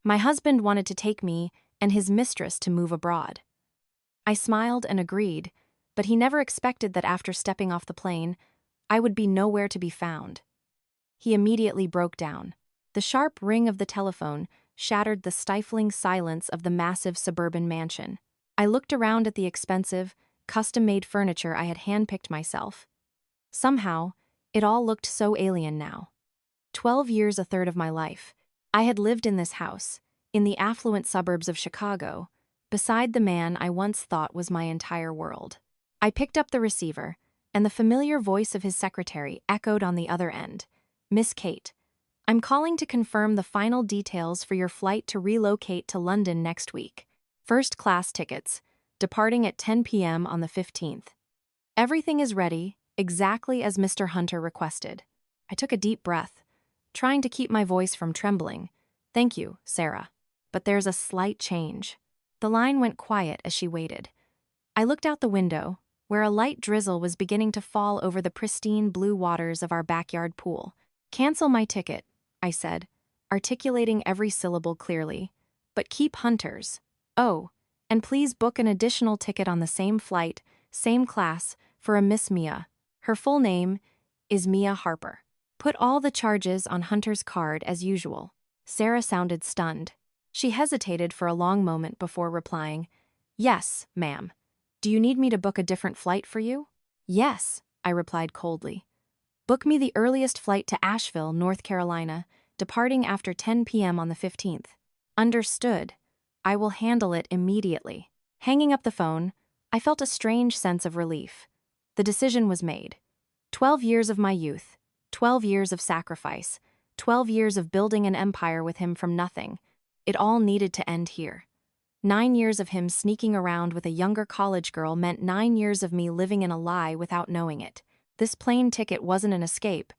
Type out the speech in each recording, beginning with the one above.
My husband wanted to take me and his mistress to move abroad. I smiled and agreed, but he never expected that after stepping off the plane, I would be nowhere to be found. He immediately broke down. The sharp ring of the telephone shattered the stifling silence of the massive suburban mansion. I looked around at the expensive, custom-made furniture I had handpicked myself. Somehow, it all looked so alien now. 12 years, a third of my life, I had lived in this house, in the affluent suburbs of Chicago, beside the man I once thought was my entire world. I picked up the receiver, and the familiar voice of his secretary echoed on the other end. "Miss Kate, I'm calling to confirm the final details for your flight to relocate to London next week. First-class tickets, departing at 10 p.m. on the 15th. Everything is ready, exactly as Mr. Hunter requested." I took a deep breath, trying to keep my voice from trembling. "Thank you, Sarah. But there's a slight change." The line went quiet as she waited. I looked out the window, where a light drizzle was beginning to fall over the pristine blue waters of our backyard pool. "Cancel my ticket," I said, articulating every syllable clearly. "But keep Hunter's. Oh, and please book an additional ticket on the same flight, same class, for a Miss Mia. Her full name is Mia Harper. Put all the charges on Hunter's card as usual." Sarah sounded stunned. She hesitated for a long moment before replying, "Yes, ma'am. Do you need me to book a different flight for you?" "Yes," I replied coldly. "Book me the earliest flight to Asheville, North Carolina, departing after 10 p.m. on the 15th. "Understood. I will handle it immediately." Hanging up the phone, I felt a strange sense of relief. The decision was made. 12 years of my youth, 12 years of sacrifice, 12 years of building an empire with him from nothing. It all needed to end here. 9 years of him sneaking around with a younger college girl meant 9 years of me living in a lie without knowing it. This plane ticket wasn't an escape.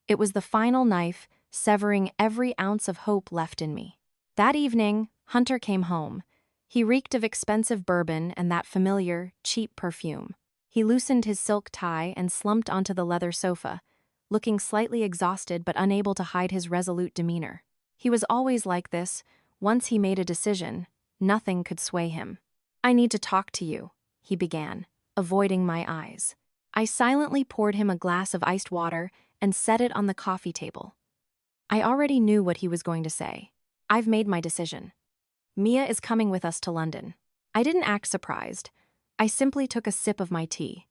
It was the final knife, severing every ounce of hope left in me. That evening, Hunter came home. He reeked of expensive bourbon and that familiar, cheap perfume. He loosened his silk tie and slumped onto the leather sofa, looking slightly exhausted but unable to hide his resolute demeanor. He was always like this. Once he made a decision, nothing could sway him. "I need to talk to you," he began, avoiding my eyes. I silently poured him a glass of iced water and set it on the coffee table. I already knew what he was going to say. "I've made my decision. Mia is coming with us to London." I didn't act surprised. I simply took a sip of my tea.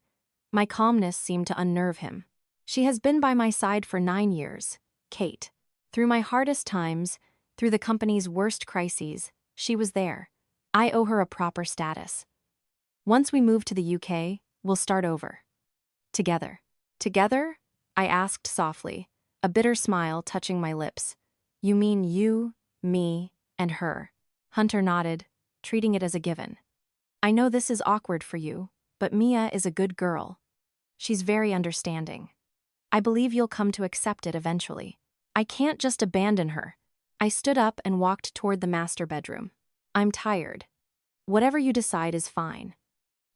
My calmness seemed to unnerve him. "She has been by my side for 9 years, Kate. Through my hardest times, through the company's worst crises, she was there. I owe her a proper status. Once we move to the UK, we'll start over. Together." "Together?" I asked softly, a bitter smile touching my lips. "You mean you, me, and her?" Hunter nodded, treating it as a given. "I know this is awkward for you, but Mia is a good girl. She's very understanding. I believe you'll come to accept it eventually. I can't just abandon her." I stood up and walked toward the master bedroom. "I'm tired. Whatever you decide is fine.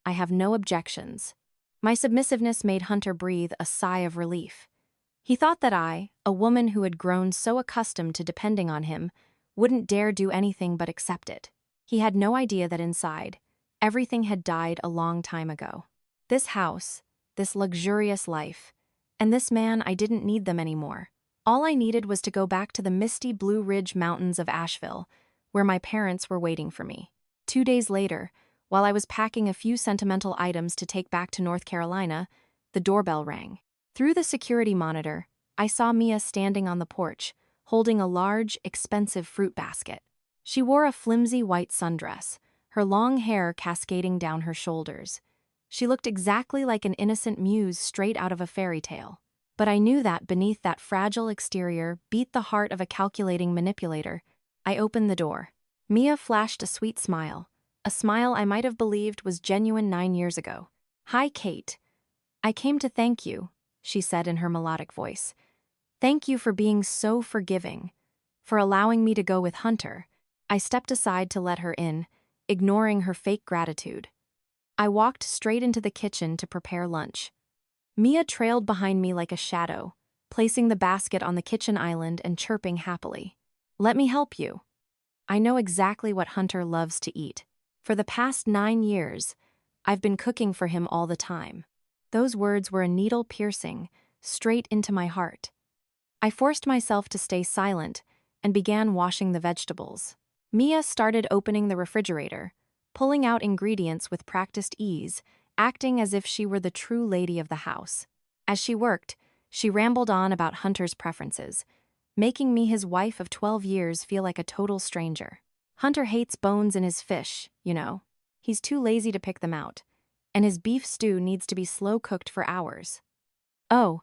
I have no objections." My submissiveness made Hunter breathe a sigh of relief. He thought that I, a woman who had grown so accustomed to depending on him, wouldn't dare do anything but accept it. He had no idea that inside, everything had died a long time ago. This house, this luxurious life, and this man, I didn't need them anymore. All I needed was to go back to the misty Blue Ridge Mountains of Asheville, where my parents were waiting for me. 2 days later, while I was packing a few sentimental items to take back to North Carolina, the doorbell rang. Through the security monitor, I saw Mia standing on the porch, holding a large, expensive fruit basket. She wore a flimsy white sundress, her long hair cascading down her shoulders. She looked exactly like an innocent muse straight out of a fairy tale. But I knew that beneath that fragile exterior beat the heart of a calculating manipulator. I opened the door. Mia flashed a sweet smile, a smile I might have believed was genuine 9 years ago. "Hi, Kate. I came to thank you," she said in her melodic voice. "Thank you for being so forgiving, for allowing me to go with Hunter." I stepped aside to let her in, ignoring her fake gratitude. I walked straight into the kitchen to prepare lunch. Mia trailed behind me like a shadow, placing the basket on the kitchen island and chirping happily. "Let me help you." I know exactly what Hunter loves to eat. For the past 9 years, I've been cooking for him all the time." Those words were a needle piercing, straight into my heart. I forced myself to stay silent and began washing the vegetables. Mia started opening the refrigerator, pulling out ingredients with practiced ease, acting as if she were the true lady of the house. As she worked, she rambled on about Hunter's preferences, making me, his wife of 12 years, feel like a total stranger. Hunter hates bones in his fish, you know. He's too lazy to pick them out, and his beef stew needs to be slow-cooked for hours. Oh,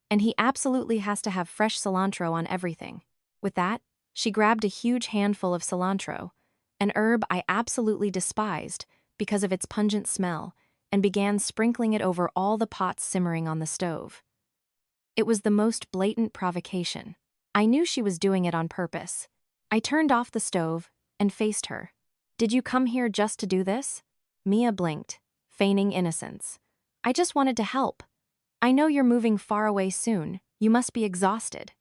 and he absolutely has to have fresh cilantro on everything. With that, she grabbed a huge handful of cilantro, an herb I absolutely despised because of its pungent smell, and began sprinkling it over all the pots simmering on the stove. It was the most blatant provocation. I knew she was doing it on purpose. I turned off the stove and faced her. "Did you come here just to do this?" Mia blinked, feigning innocence. "I just wanted to help. I know you're moving far away soon. You must be exhausted."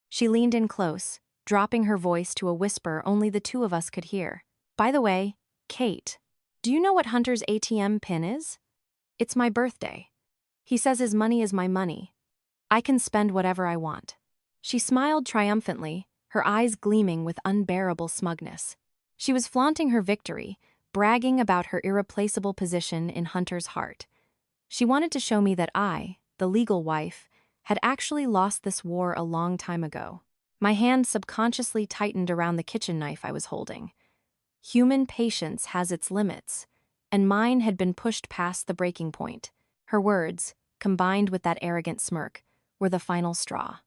She leaned in close, dropping her voice to a whisper only the two of us could hear. "By the way, Kate, do you know what Hunter's ATM pin is? It's my birthday. He says his money is my money. I can spend whatever I want." She smiled triumphantly, her eyes gleaming with unbearable smugness. She was flaunting her victory, bragging about her irreplaceable position in Hunter's heart. She wanted to show me that I, the legal wife, had actually lost this war a long time ago. My hand subconsciously tightened around the kitchen knife I was holding. Human patience has its limits, and mine had been pushed past the breaking point. Her words, combined with that arrogant smirk, were the final straw.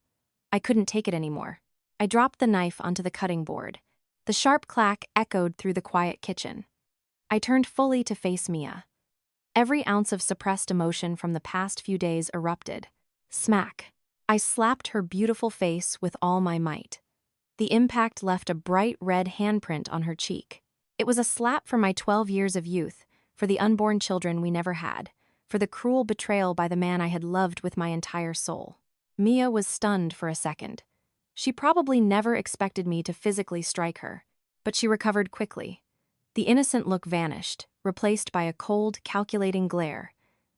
I couldn't take it anymore. I dropped the knife onto the cutting board. The sharp clack echoed through the quiet kitchen. I turned fully to face Mia. Every ounce of suppressed emotion from the past few days erupted. Smack! I slapped her beautiful face with all my might. The impact left a bright red handprint on her cheek. It was a slap for my 12 years of youth, for the unborn children we never had, for the cruel betrayal by the man I had loved with my entire soul. Mia was stunned for a second. She probably never expected me to physically strike her, but she recovered quickly. The innocent look vanished, replaced by a cold, calculating glare.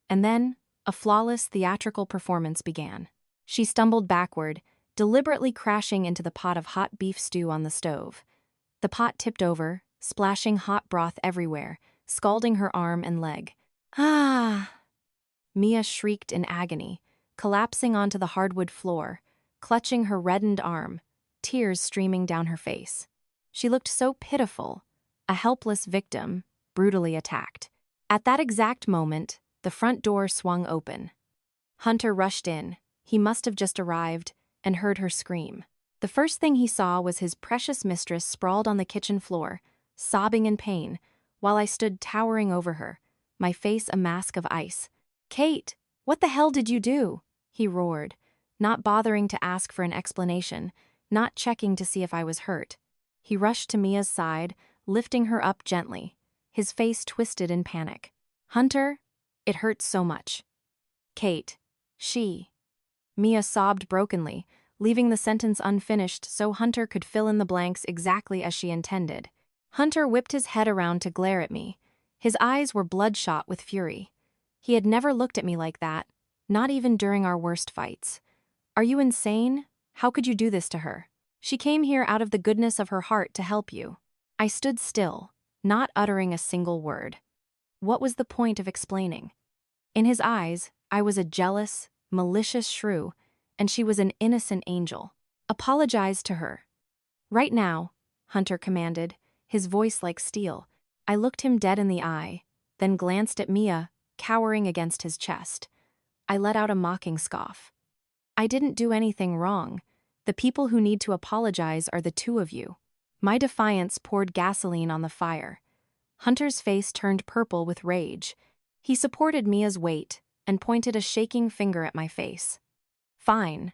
And then, a flawless theatrical performance began. She stumbled backward, deliberately crashing into the pot of hot beef stew on the stove. The pot tipped over, splashing hot broth everywhere, scalding her arm and leg. "Ah!" Mia shrieked in agony, collapsing onto the hardwood floor, clutching her reddened arm, tears streaming down her face. She looked so pitiful, a helpless victim, brutally attacked. At that exact moment, the front door swung open. Hunter rushed in. He must have just arrived and heard her scream. The first thing he saw was his precious mistress sprawled on the kitchen floor, sobbing in pain, while I stood towering over her, my face a mask of ice. "Kate, what the hell did you do?" he roared, not bothering to ask for an explanation, not checking to see if I was hurt. He rushed to Mia's side, lifting her up gently, his face twisted in panic. "Hunter, it hurts so much." "Kate, she..." Mia sobbed brokenly, leaving the sentence unfinished so Hunter could fill in the blanks exactly as she intended. Hunter whipped his head around to glare at me. His eyes were bloodshot with fury. He had never looked at me like that, not even during our worst fights. "Are you insane? How could you do this to her? She came here out of the goodness of her heart to help you." I stood still, not uttering a single word. What was the point of explaining? In his eyes, I was a jealous, malicious shrew, and she was an innocent angel. "Apologize to her." "Right now," Hunter commanded, his voice like steel. I looked him dead in the eye, then glanced at Mia, cowering against his chest. I let out a mocking scoff. "I didn't do anything wrong. The people who need to apologize are the two of you." My defiance poured gasoline on the fire. Hunter's face turned purple with rage. He supported Mia's weight and pointed a shaking finger at my face. "Fine.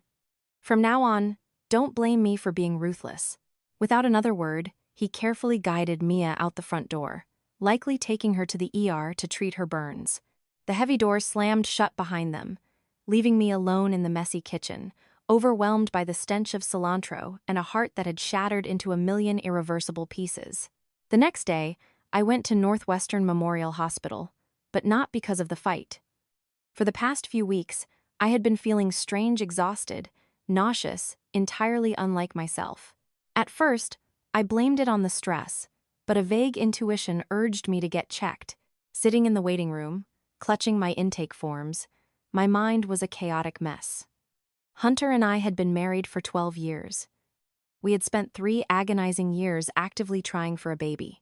From now on, don't blame me for being ruthless." Without another word, he carefully guided Mia out the front door, likely taking her to the ER to treat her burns. The heavy door slammed shut behind them, leaving me alone in the messy kitchen, overwhelmed by the stench of cilantro and a heart that had shattered into a million irreversible pieces. The next day, I went to Northwestern Memorial Hospital, but not because of the fight. For the past few weeks, I had been feeling strange, exhausted, nauseous, entirely unlike myself. At first, I blamed it on the stress, but a vague intuition urged me to get checked. Sitting in the waiting room, clutching my intake forms, my mind was a chaotic mess. Hunter and I had been married for 12 years. We had spent 3 agonizing years actively trying for a baby.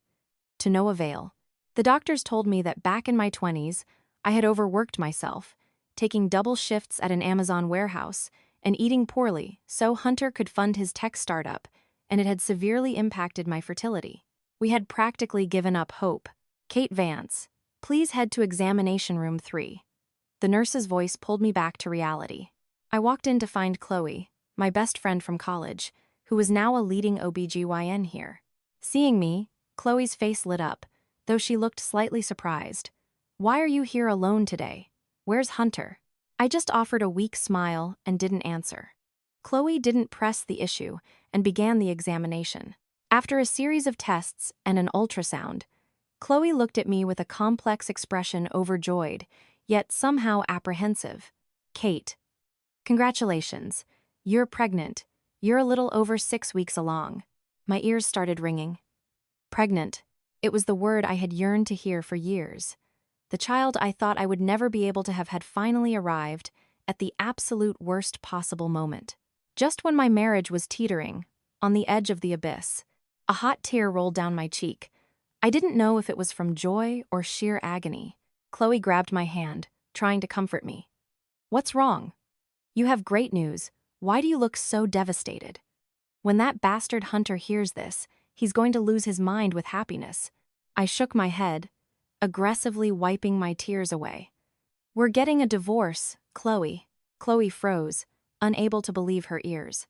To no avail. The doctors told me that back in my 20s, I had overworked myself, taking double shifts at an Amazon warehouse and eating poorly so Hunter could fund his tech startup, and it had severely impacted my fertility. We had practically given up hope. Kate Vance, please head to examination room 3. The nurse's voice pulled me back to reality. I walked in to find Chloe, my best friend from college, who was now a leading OBGYN here. Seeing me, Chloe's face lit up, though she looked slightly surprised. "Why are you here alone today? Where's Hunter?" I just offered a weak smile and didn't answer. Chloe didn't press the issue and began the examination. After a series of tests and an ultrasound, Chloe looked at me with a complex expression, overjoyed, yet somehow apprehensive. "Kate, congratulations. You're pregnant. You're a little over 6 weeks along." My ears started ringing. Pregnant. It was the word I had yearned to hear for years. The child I thought I would never be able to have had finally arrived at the absolute worst possible moment. Just when my marriage was teetering, on the edge of the abyss, a hot tear rolled down my cheek. I didn't know if it was from joy or sheer agony. Chloe grabbed my hand, trying to comfort me. "What's wrong? You have great news. Why do you look so devastated? When that bastard Hunter hears this, he's going to lose his mind with happiness." I shook my head, aggressively wiping my tears away. "We're getting a divorce, Chloe." Chloe froze, unable to believe her ears.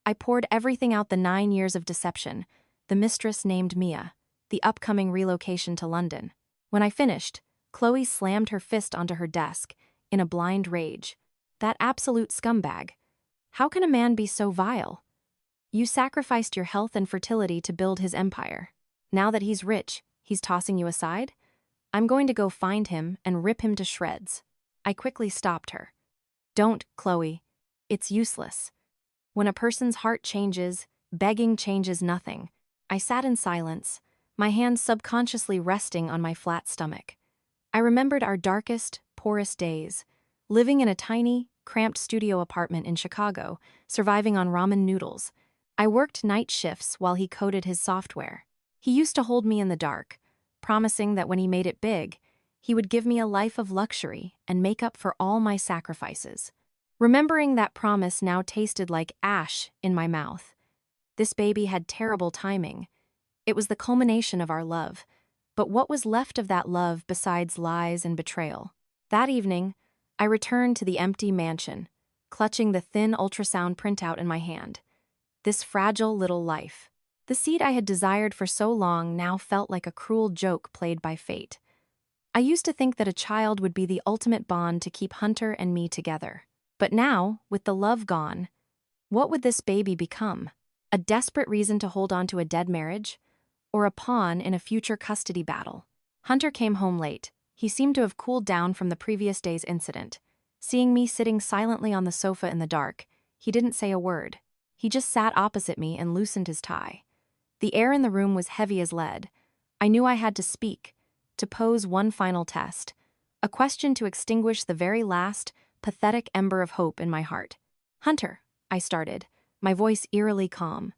I poured everything out: the 9 years of deception, the mistress named Mia, the upcoming relocation to London. When I finished, Chloe slammed her fist onto her desk, in a blind rage. "That absolute scumbag. How can a man be so vile? You sacrificed your health and fertility to build his empire. Now that he's rich, he's tossing you aside? I'm going to go find him and rip him to shreds." I quickly stopped her. "Don't, Chloe. It's useless. When a person's heart changes, begging changes nothing." I sat in silence, my hands subconsciously resting on my flat stomach. I remembered our darkest, poorest days, living in a tiny, cramped studio apartment in Chicago, surviving on ramen noodles. I worked night shifts while he coded his software. He used to hold me in the dark, promising that when he made it big, he would give me a life of luxury and make up for all my sacrifices. Remembering that promise now tasted like ash in my mouth. This baby had terrible timing. It was the culmination of our love. But what was left of that love besides lies and betrayal? That evening, I returned to the empty mansion, clutching the thin ultrasound printout in my hand. This fragile little life. The seed I had desired for so long now felt like a cruel joke played by fate. I used to think that a child would be the ultimate bond to keep Hunter and me together. But now, with the love gone, what would this baby become? A desperate reason to hold on to a dead marriage? Or a pawn in a future custody battle? Hunter came home late. He seemed to have cooled down from the previous day's incident. Seeing me sitting silently on the sofa in the dark, he didn't say a word. He just sat opposite me and loosened his tie. The air in the room was heavy as lead. I knew I had to speak, to pose one final test, a question to extinguish the very last, pathetic ember of hope in my heart. "Hunter," I started, my voice eerily calm,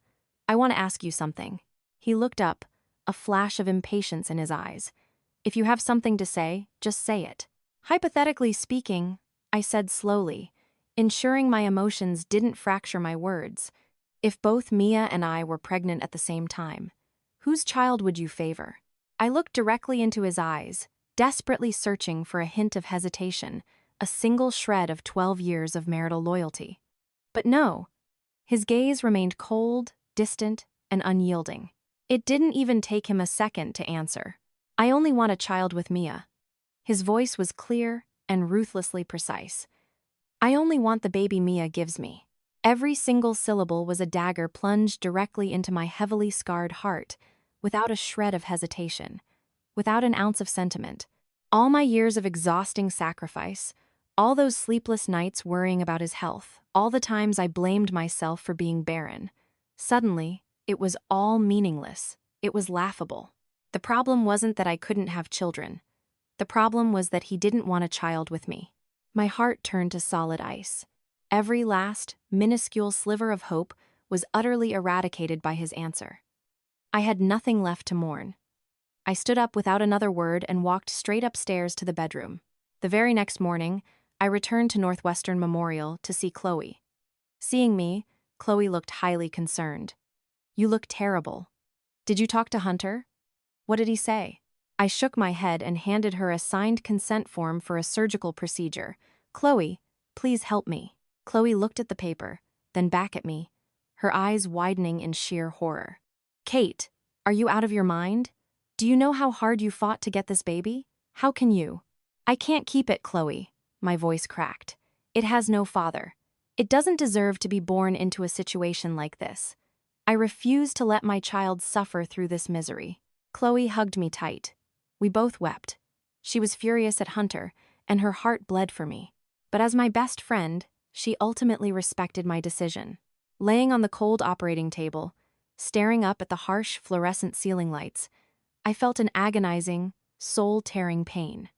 "I want to ask you something." He looked up, a flash of impatience in his eyes. "If you have something to say, just say it." "Hypothetically speaking," I said slowly, ensuring my emotions didn't fracture my words, "if both Mia and I were pregnant at the same time, whose child would you favor?" I looked directly into his eyes, desperately searching for a hint of hesitation, a single shred of 12 years of marital loyalty. But no, his gaze remained cold, distant, and unyielding. It didn't even take him a second to answer. "I only want a child with Mia." His voice was clear and ruthlessly precise. "I only want the baby Mia gives me." Every single syllable was a dagger plunged directly into my heavily scarred heart, without a shred of hesitation, without an ounce of sentiment. All my years of exhausting sacrifice, all those sleepless nights worrying about his health, all the times I blamed myself for being barren. Suddenly, it was all meaningless. It was laughable. The problem wasn't that I couldn't have children. The problem was that he didn't want a child with me. My heart turned to solid ice. Every last, minuscule sliver of hope was utterly eradicated by his answer. I had nothing left to mourn. I stood up without another word and walked straight upstairs to the bedroom. The very next morning, I returned to Northwestern Memorial to see Chloe. Seeing me, Chloe looked highly concerned. "You look terrible. Did you talk to Hunter? What did he say?" I shook my head and handed her a signed consent form for a surgical procedure. "Chloe, please help me." Chloe looked at the paper, then back at me, her eyes widening in sheer horror. "Kate, are you out of your mind? Do you know how hard you fought to get this baby? How can you?" "I can't keep it, Chloe," my voice cracked. "It has no father. It doesn't deserve to be born into a situation like this. I refuse to let my child suffer through this misery." Chloe hugged me tight. We both wept. She was furious at Hunter, and her heart bled for me. But as my best friend, she ultimately respected my decision. Laying on the cold operating table, staring up at the harsh fluorescent ceiling lights, I felt an agonizing, soul-tearing pain.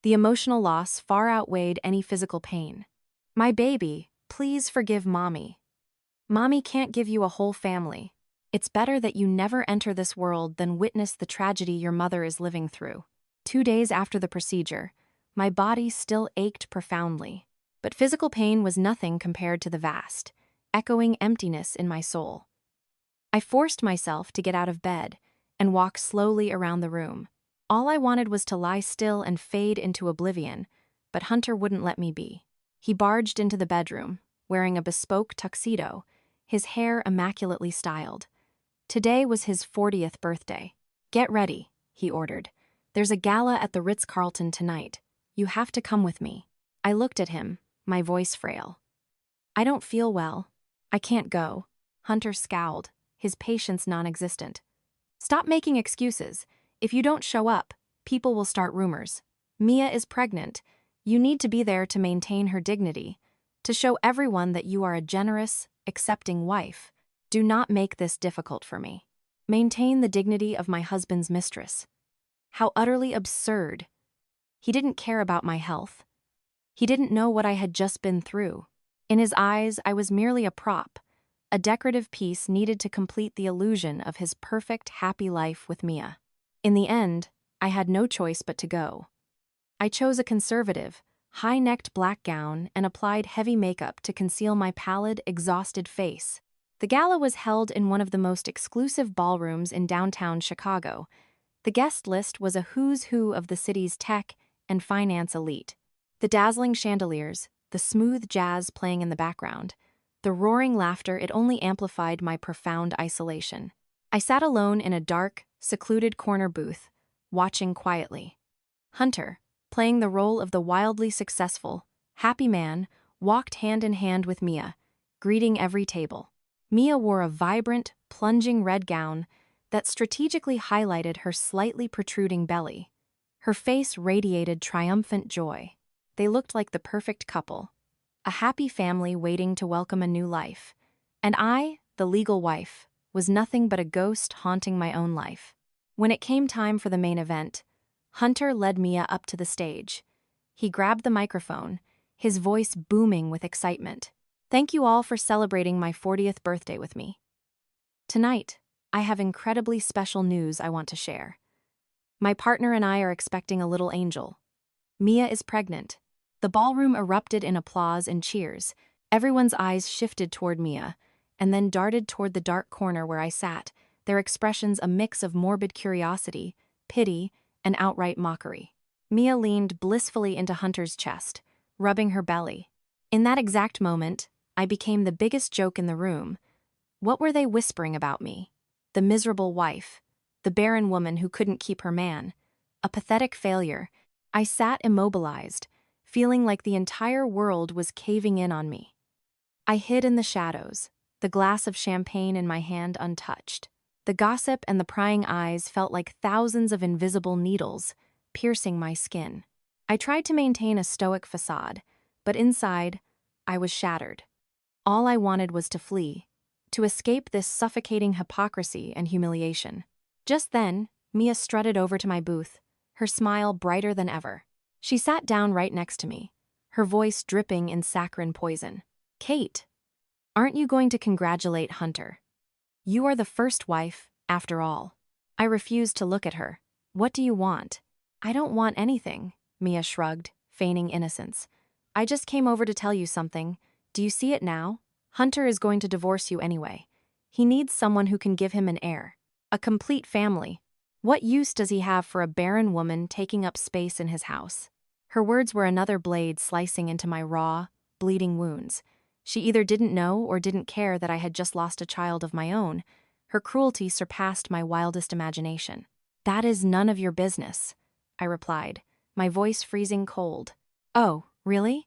The emotional loss far outweighed any physical pain. "My baby, please forgive Mommy. Mommy can't give you a whole family. It's better that you never enter this world than witness the tragedy your mother is living through." 2 days after the procedure, my body still ached profoundly. But physical pain was nothing compared to the vast, echoing emptiness in my soul. I forced myself to get out of bed and walk slowly around the room. All I wanted was to lie still and fade into oblivion, but Hunter wouldn't let me be. He barged into the bedroom, wearing a bespoke tuxedo, his hair immaculately styled. Today was his 40th birthday. "Get ready," he ordered. "There's a gala at the Ritz-Carlton tonight. You have to come with me." I looked at him, my voice frail. "I don't feel well. I can't go." Hunter scowled, his patience non-existent. "Stop making excuses. If you don't show up, people will start rumors. Mia is pregnant. You need to be there to maintain her dignity, to show everyone that you are a generous, accepting wife. Do not make this difficult for me. Maintain the dignity of my husband's mistress." How utterly absurd. He didn't care about my health. He didn't know what I had just been through. In his eyes, I was merely a prop, a decorative piece needed to complete the illusion of his perfect, happy life with Mia. In the end, I had no choice but to go. I chose a conservative, high-necked black gown and applied heavy makeup to conceal my pallid, exhausted face. The gala was held in one of the most exclusive ballrooms in downtown Chicago. The guest list was a who's who of the city's tech and finance elite. The dazzling chandeliers, the smooth jazz playing in the background, the roaring laughter, it only amplified my profound isolation. I sat alone in a dark, secluded corner booth, watching quietly. Hunter, playing the role of the wildly successful, happy man, walked hand in hand with Mia, greeting every table. Mia wore a vibrant, plunging red gown that strategically highlighted her slightly protruding belly. Her face radiated triumphant joy. They looked like the perfect couple, a happy family waiting to welcome a new life. And I, the legal wife, was nothing but a ghost haunting my own life. When it came time for the main event, Hunter led Mia up to the stage. He grabbed the microphone, his voice booming with excitement. "Thank you all for celebrating my 40th birthday with me. Tonight, I have incredibly special news I want to share. My partner and I are expecting a little angel. Mia is pregnant." The ballroom erupted in applause and cheers. Everyone's eyes shifted toward Mia, and then darted toward the dark corner where I sat, their expressions a mix of morbid curiosity, pity, and outright mockery. Mia leaned blissfully into Hunter's chest, rubbing her belly. In that exact moment, I became the biggest joke in the room. What were they whispering about me? The miserable wife, the barren woman who couldn't keep her man, a pathetic failure. I sat immobilized, feeling like the entire world was caving in on me. I hid in the shadows, the glass of champagne in my hand untouched. The gossip and the prying eyes felt like thousands of invisible needles, piercing my skin. I tried to maintain a stoic facade, but inside, I was shattered. All I wanted was to flee, to escape this suffocating hypocrisy and humiliation. Just then, Mia strutted over to my booth, her smile brighter than ever. She sat down right next to me, her voice dripping in saccharine poison. "Kate, aren't you going to congratulate Hunter? You are the first wife, after all." I refused to look at her. "What do you want?" "I don't want anything," Mia shrugged, feigning innocence. "I just came over to tell you something. Do you see it now? Hunter is going to divorce you anyway. He needs someone who can give him an heir. A complete family. What use does he have for a barren woman taking up space in his house?" Her words were another blade slicing into my raw, bleeding wounds. She either didn't know or didn't care that I had just lost a child of my own. Her cruelty surpassed my wildest imagination. "That is none of your business," I replied, my voice freezing cold. "Oh, really?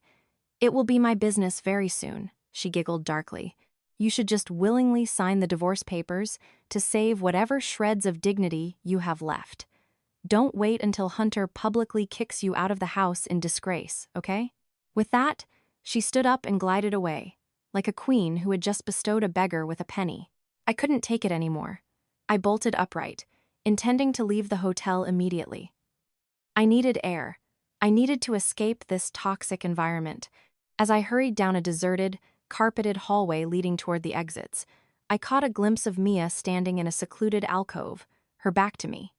It will be my business very soon," she giggled darkly. "You should just willingly sign the divorce papers to save whatever shreds of dignity you have left. Don't wait until Hunter publicly kicks you out of the house in disgrace, okay?" With that, she stood up and glided away, like a queen who had just bestowed a beggar with a penny. I couldn't take it anymore. I bolted upright, intending to leave the hotel immediately. I needed air. I needed to escape this toxic environment. As I hurried down a deserted, carpeted hallway leading toward the exits, I caught a glimpse of Mia standing in a secluded alcove, her back to me.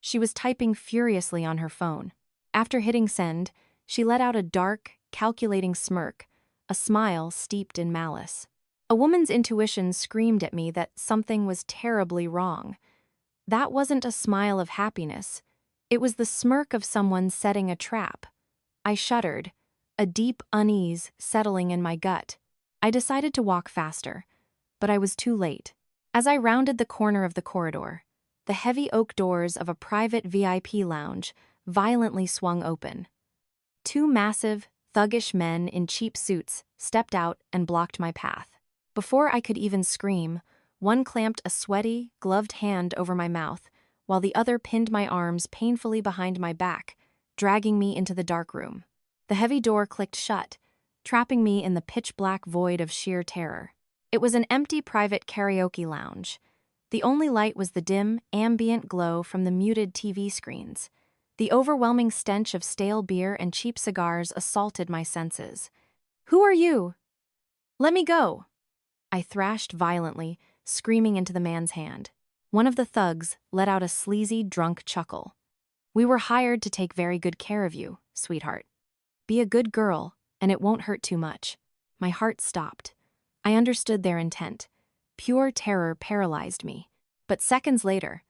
She was typing furiously on her phone. After hitting send, she let out a dark, calculating smirk, a smile steeped in malice. A woman's intuition screamed at me that something was terribly wrong. That wasn't a smile of happiness. It was the smirk of someone setting a trap. I shuddered, a deep unease settling in my gut. I decided to walk faster, but I was too late. As I rounded the corner of the corridor, the heavy oak doors of a private VIP lounge violently swung open. Two massive, thuggish men in cheap suits stepped out and blocked my path. Before I could even scream, one clamped a sweaty, gloved hand over my mouth, while the other pinned my arms painfully behind my back, dragging me into the dark room. The heavy door clicked shut, trapping me in the pitch-black void of sheer terror. It was an empty private karaoke lounge. The only light was the dim, ambient glow from the muted TV screens. The overwhelming stench of stale beer and cheap cigars assaulted my senses. "Who are you? Let me go!" I thrashed violently, screaming into the man's hand. One of the thugs let out a sleazy, drunk chuckle. "We were hired to take very good care of you, sweetheart. Be a good girl, and it won't hurt too much." My heart stopped. I understood their intent. Pure terror paralyzed me. But seconds later,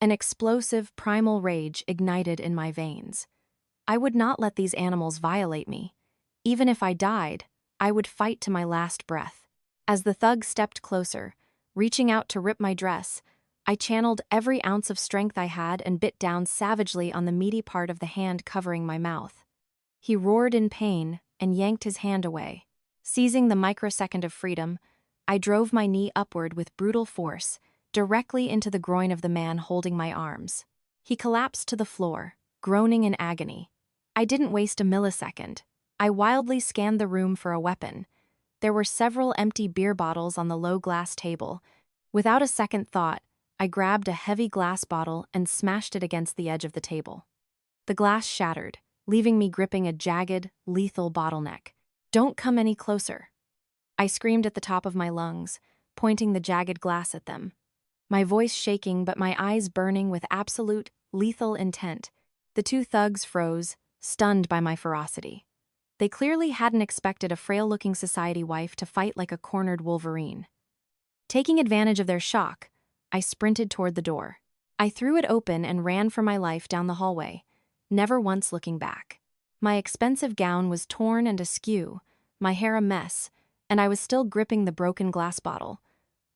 an explosive, primal rage ignited in my veins. I would not let these animals violate me. Even if I died, I would fight to my last breath. As the thug stepped closer, reaching out to rip my dress, I channeled every ounce of strength I had and bit down savagely on the meaty part of the hand covering my mouth. He roared in pain and yanked his hand away. Seizing the microsecond of freedom, I drove my knee upward with brutal force, directly into the groin of the man holding my arms. He collapsed to the floor, groaning in agony. I didn't waste a millisecond. I wildly scanned the room for a weapon. There were several empty beer bottles on the low glass table. Without a second thought, I grabbed a heavy glass bottle and smashed it against the edge of the table. The glass shattered, leaving me gripping a jagged, lethal bottleneck. "Don't come any closer," I screamed at the top of my lungs, pointing the jagged glass at them. My voice shaking but my eyes burning with absolute, lethal intent. The two thugs froze, stunned by my ferocity. They clearly hadn't expected a frail-looking society wife to fight like a cornered wolverine. Taking advantage of their shock, I sprinted toward the door. I threw it open and ran for my life down the hallway, never once looking back. My expensive gown was torn and askew, my hair a mess, and I was still gripping the broken glass bottle.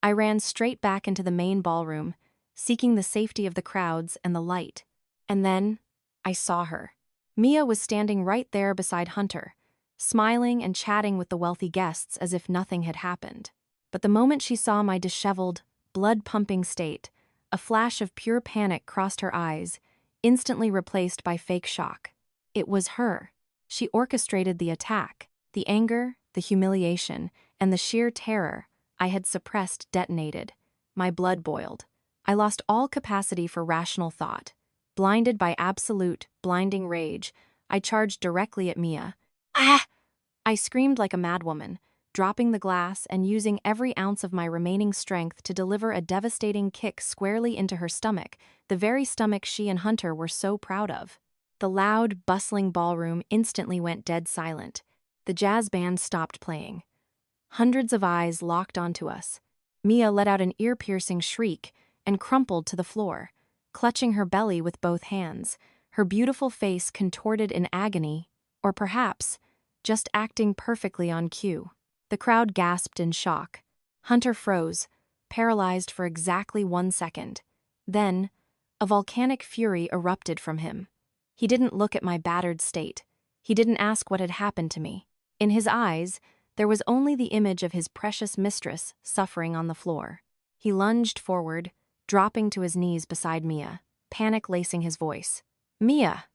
I ran straight back into the main ballroom, seeking the safety of the crowds and the light. And then, I saw her. Mia was standing right there beside Hunter, smiling and chatting with the wealthy guests as if nothing had happened. But the moment she saw my disheveled, blood-pumping state, a flash of pure panic crossed her eyes, instantly replaced by fake shock. It was her. She orchestrated the attack. The anger, the humiliation, and the sheer terror I had suppressed detonated. My blood boiled. I lost all capacity for rational thought. Blinded by absolute, blinding rage, I charged directly at Mia. Ah! I screamed like a madwoman, dropping the glass and using every ounce of my remaining strength to deliver a devastating kick squarely into her stomach, the very stomach she and Hunter were so proud of. The loud, bustling ballroom instantly went dead silent. The jazz band stopped playing. Hundreds of eyes locked onto us. Mia let out an ear-piercing shriek and crumpled to the floor, clutching her belly with both hands, her beautiful face contorted in agony, or perhaps just acting perfectly on cue. The crowd gasped in shock. Hunter froze, paralyzed for exactly 1 second. Then, a volcanic fury erupted from him. He didn't look at my battered state. He didn't ask what had happened to me. In his eyes, there was only the image of his precious mistress suffering on the floor. He lunged forward, dropping to his knees beside Mia, panic lacing his voice. Mia,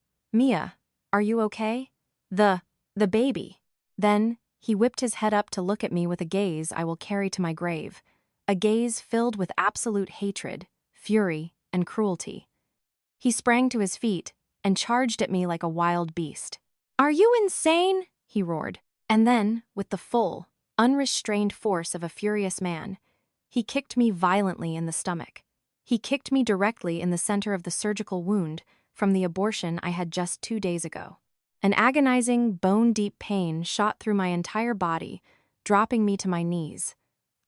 are you okay? The baby. Then, he whipped his head up to look at me with a gaze I will carry to my grave, a gaze filled with absolute hatred, fury, and cruelty. He sprang to his feet and charged at me like a wild beast. Are you insane? He roared. And then, with the full, unrestrained force of a furious man, he kicked me violently in the stomach. He kicked me directly in the center of the surgical wound from the abortion I had just 2 days ago. An agonizing, bone-deep pain shot through my entire body, dropping me to my knees.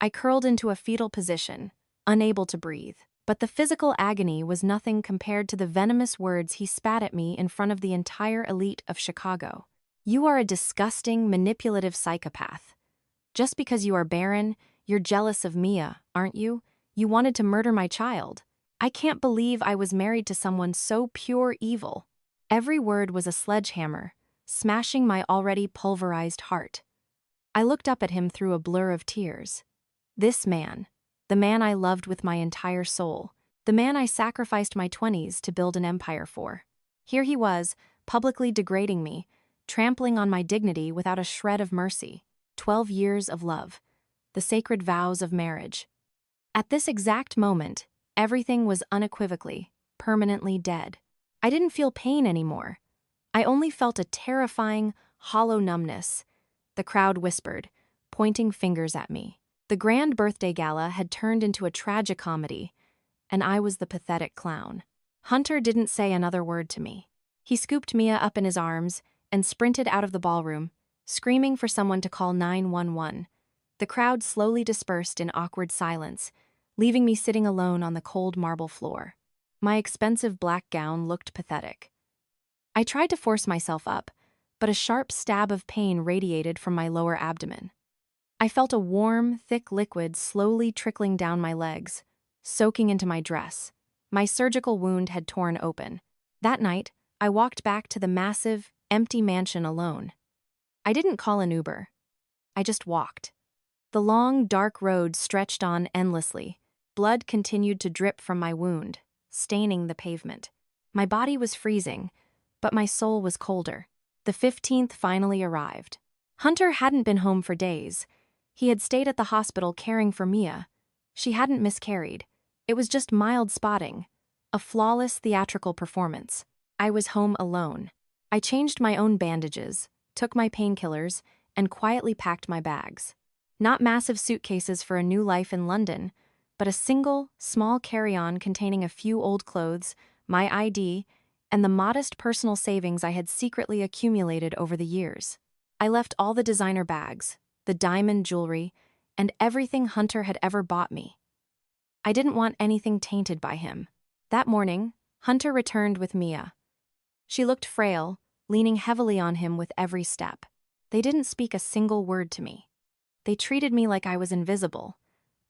I curled into a fetal position, unable to breathe. But the physical agony was nothing compared to the venomous words he spat at me in front of the entire elite of Chicago. You are a disgusting, manipulative psychopath. Just because you are barren, you're jealous of Mia, aren't you? You wanted to murder my child. I can't believe I was married to someone so pure evil. Every word was a sledgehammer, smashing my already pulverized heart. I looked up at him through a blur of tears. This man, the man I loved with my entire soul, the man I sacrificed my 20s to build an empire for. Here he was, publicly degrading me, trampling on my dignity without a shred of mercy. 12 years of love, the sacred vows of marriage. At this exact moment, everything was unequivocally, permanently dead. I didn't feel pain anymore. I only felt a terrifying, hollow numbness. The crowd whispered, pointing fingers at me. The grand birthday gala had turned into a tragicomedy, and I was the pathetic clown. Hunter didn't say another word to me. He scooped Mia up in his arms and sprinted out of the ballroom, screaming for someone to call 911. The crowd slowly dispersed in awkward silence, leaving me sitting alone on the cold marble floor. My expensive black gown looked pathetic. I tried to force myself up, but a sharp stab of pain radiated from my lower abdomen. I felt a warm, thick liquid slowly trickling down my legs, soaking into my dress. My surgical wound had torn open. That night, I walked back to the massive, empty mansion alone. I didn't call an Uber. I just walked. The long, dark road stretched on endlessly. Blood continued to drip from my wound, staining the pavement. My body was freezing, but my soul was colder. The 15th finally arrived. Hunter hadn't been home for days. He had stayed at the hospital caring for Mia. She hadn't miscarried. It was just mild spotting. A flawless theatrical performance. I was home alone. I changed my own bandages, took my painkillers, and quietly packed my bags. Not massive suitcases for a new life in London, but a single, small carry-on containing a few old clothes, my ID, and the modest personal savings I had secretly accumulated over the years. I left all the designer bags, the diamond jewelry, and everything Hunter had ever bought me. I didn't want anything tainted by him. That morning, Hunter returned with Mia. She looked frail, leaning heavily on him with every step. They didn't speak a single word to me. They treated me like I was invisible.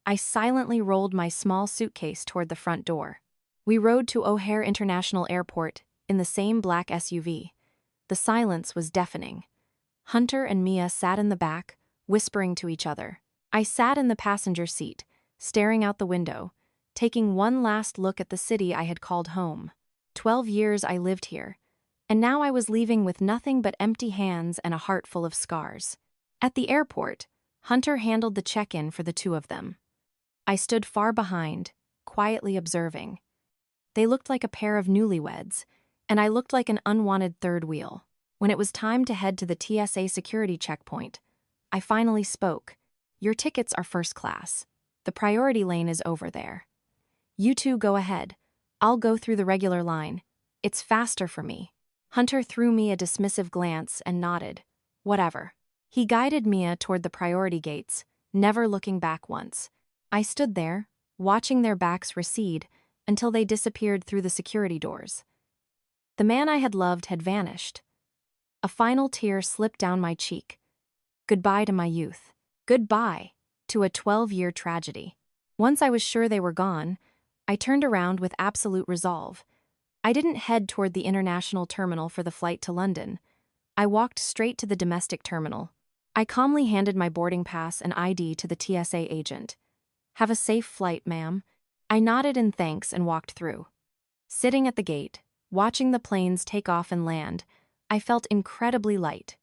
I silently rolled my small suitcase toward the front door. We rode to O'Hare International Airport in the same black SUV. The silence was deafening. Hunter and Mia sat in the back, whispering to each other. I sat in the passenger seat, staring out the window, taking one last look at the city I had called home. 12 years I lived here, and now I was leaving with nothing but empty hands and a heart full of scars. At the airport, Hunter handled the check-in for the two of them. I stood far behind, quietly observing. They looked like a pair of newlyweds, and I looked like an unwanted third wheel. When it was time to head to the TSA security checkpoint, I finally spoke. Your tickets are first class. The priority lane is over there. You two go ahead. I'll go through the regular line. It's faster for me. Hunter threw me a dismissive glance and nodded. Whatever. He guided Mia toward the priority gates, never looking back once. I stood there, watching their backs recede until they disappeared through the security doors. The man I had loved had vanished. A final tear slipped down my cheek. Goodbye to my youth. Goodbye to a 12-year tragedy. Once I was sure they were gone, I turned around with absolute resolve. I didn't head toward the international terminal for the flight to London. I walked straight to the domestic terminal. I calmly handed my boarding pass and ID to the TSA agent. Have a safe flight, ma'am. I nodded in thanks and walked through. Sitting at the gate, watching the planes take off and land, I felt incredibly light.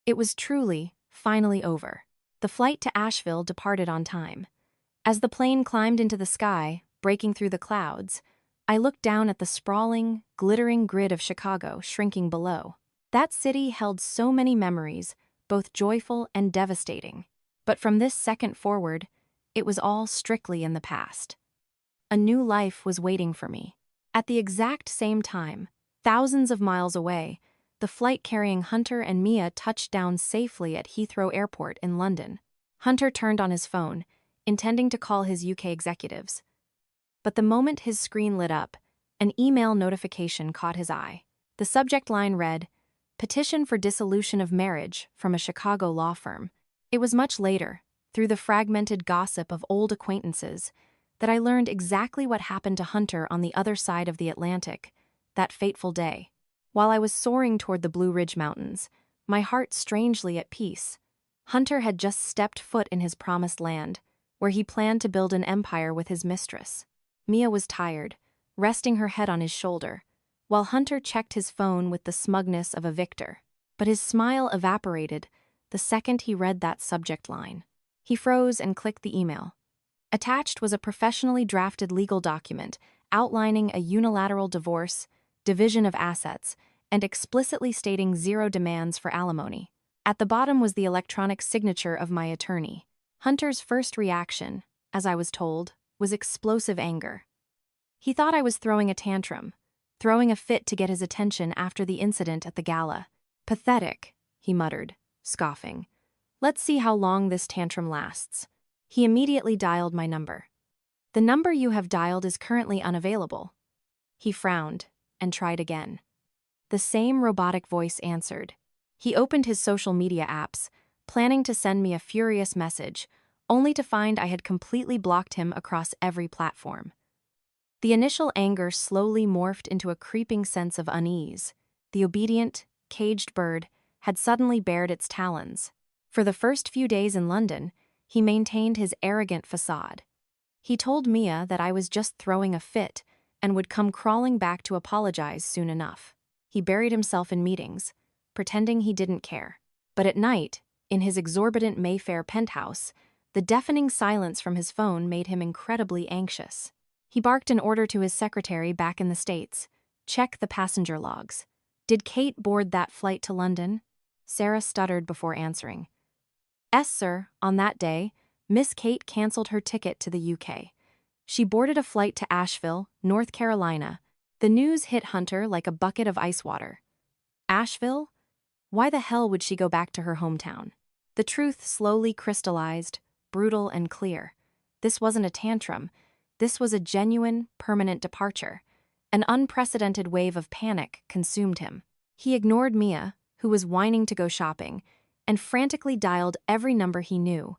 It was truly, finally over. The flight to Asheville departed on time. As the plane climbed into the sky, breaking through the clouds, I looked down at the sprawling, glittering grid of Chicago shrinking below. That city held so many memories, both joyful and devastating. But from this second forward, it was all strictly in the past. A new life was waiting for me. At the exact same time, thousands of miles away, the flight carrying Hunter and Mia touched down safely at Heathrow Airport in London. Hunter turned on his phone, intending to call his UK executives. But the moment his screen lit up, an email notification caught his eye. The subject line read, "Petition for dissolution of marriage from a Chicago law firm." It was much later, through the fragmented gossip of old acquaintances, that I learned exactly what happened to Hunter on the other side of the Atlantic, that fateful day. While I was soaring toward the Blue Ridge Mountains, my heart strangely at peace, Hunter had just stepped foot in his promised land, where he planned to build an empire with his mistress. Mia was tired, resting her head on his shoulder, while Hunter checked his phone with the smugness of a victor. But his smile evaporated the second he read that subject line. He froze and clicked the email. Attached was a professionally drafted legal document outlining a unilateral divorce, division of assets, and explicitly stating 0 demands for alimony. At the bottom was the electronic signature of my attorney. Hunter's first reaction, as I was told, was explosive anger. He thought I was throwing a tantrum, throwing a fit to get his attention after the incident at the gala. Pathetic, he muttered, scoffing. Let's see how long this tantrum lasts. He immediately dialed my number. The number you have dialed is currently unavailable. He frowned and tried again. The same robotic voice answered. He opened his social media apps, planning to send me a furious message, only to find I had completely blocked him across every platform. The initial anger slowly morphed into a creeping sense of unease. The obedient, caged bird had suddenly bared its talons. For the first few days in London, he maintained his arrogant facade. He told Mia that I was just throwing a fit and would come crawling back to apologize soon enough. He buried himself in meetings, pretending he didn't care. But at night, in his exorbitant Mayfair penthouse, the deafening silence from his phone made him incredibly anxious. He barked an order to his secretary back in the States. Check the passenger logs. Did Kate board that flight to London? Sarah stuttered before answering. Yes, sir. On that day, Miss Kate canceled her ticket to the UK. She boarded a flight to Asheville, North Carolina. The news hit Hunter like a bucket of ice water. Asheville? Why the hell would she go back to her hometown? The truth slowly crystallized, brutal and clear. This wasn't a tantrum. This was a genuine, permanent departure. An unprecedented wave of panic consumed him. He ignored Mia, who was whining to go shopping, and frantically dialed every number he knew.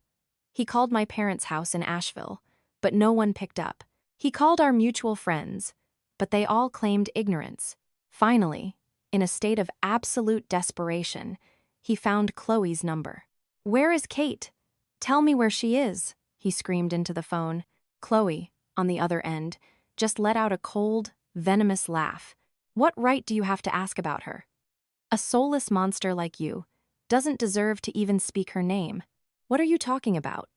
He called my parents' house in Asheville, but no one picked up. He called our mutual friends, but they all claimed ignorance. Finally, in a state of absolute desperation, He found Chloe's number. "Where is Kate? Tell me where she is," he screamed into the phone. Chloe, on the other end, just let out a cold, venomous laugh. "What right do you have to ask about her? A soulless monster like you doesn't deserve to even speak her name. What are you talking about?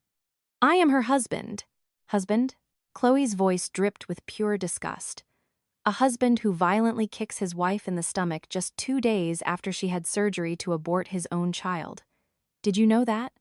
I am her husband." "Husband?" Chloe's voice dripped with pure disgust. "A husband who violently kicks his wife in the stomach just 2 days after she had surgery to abort his own child. Did you know that?"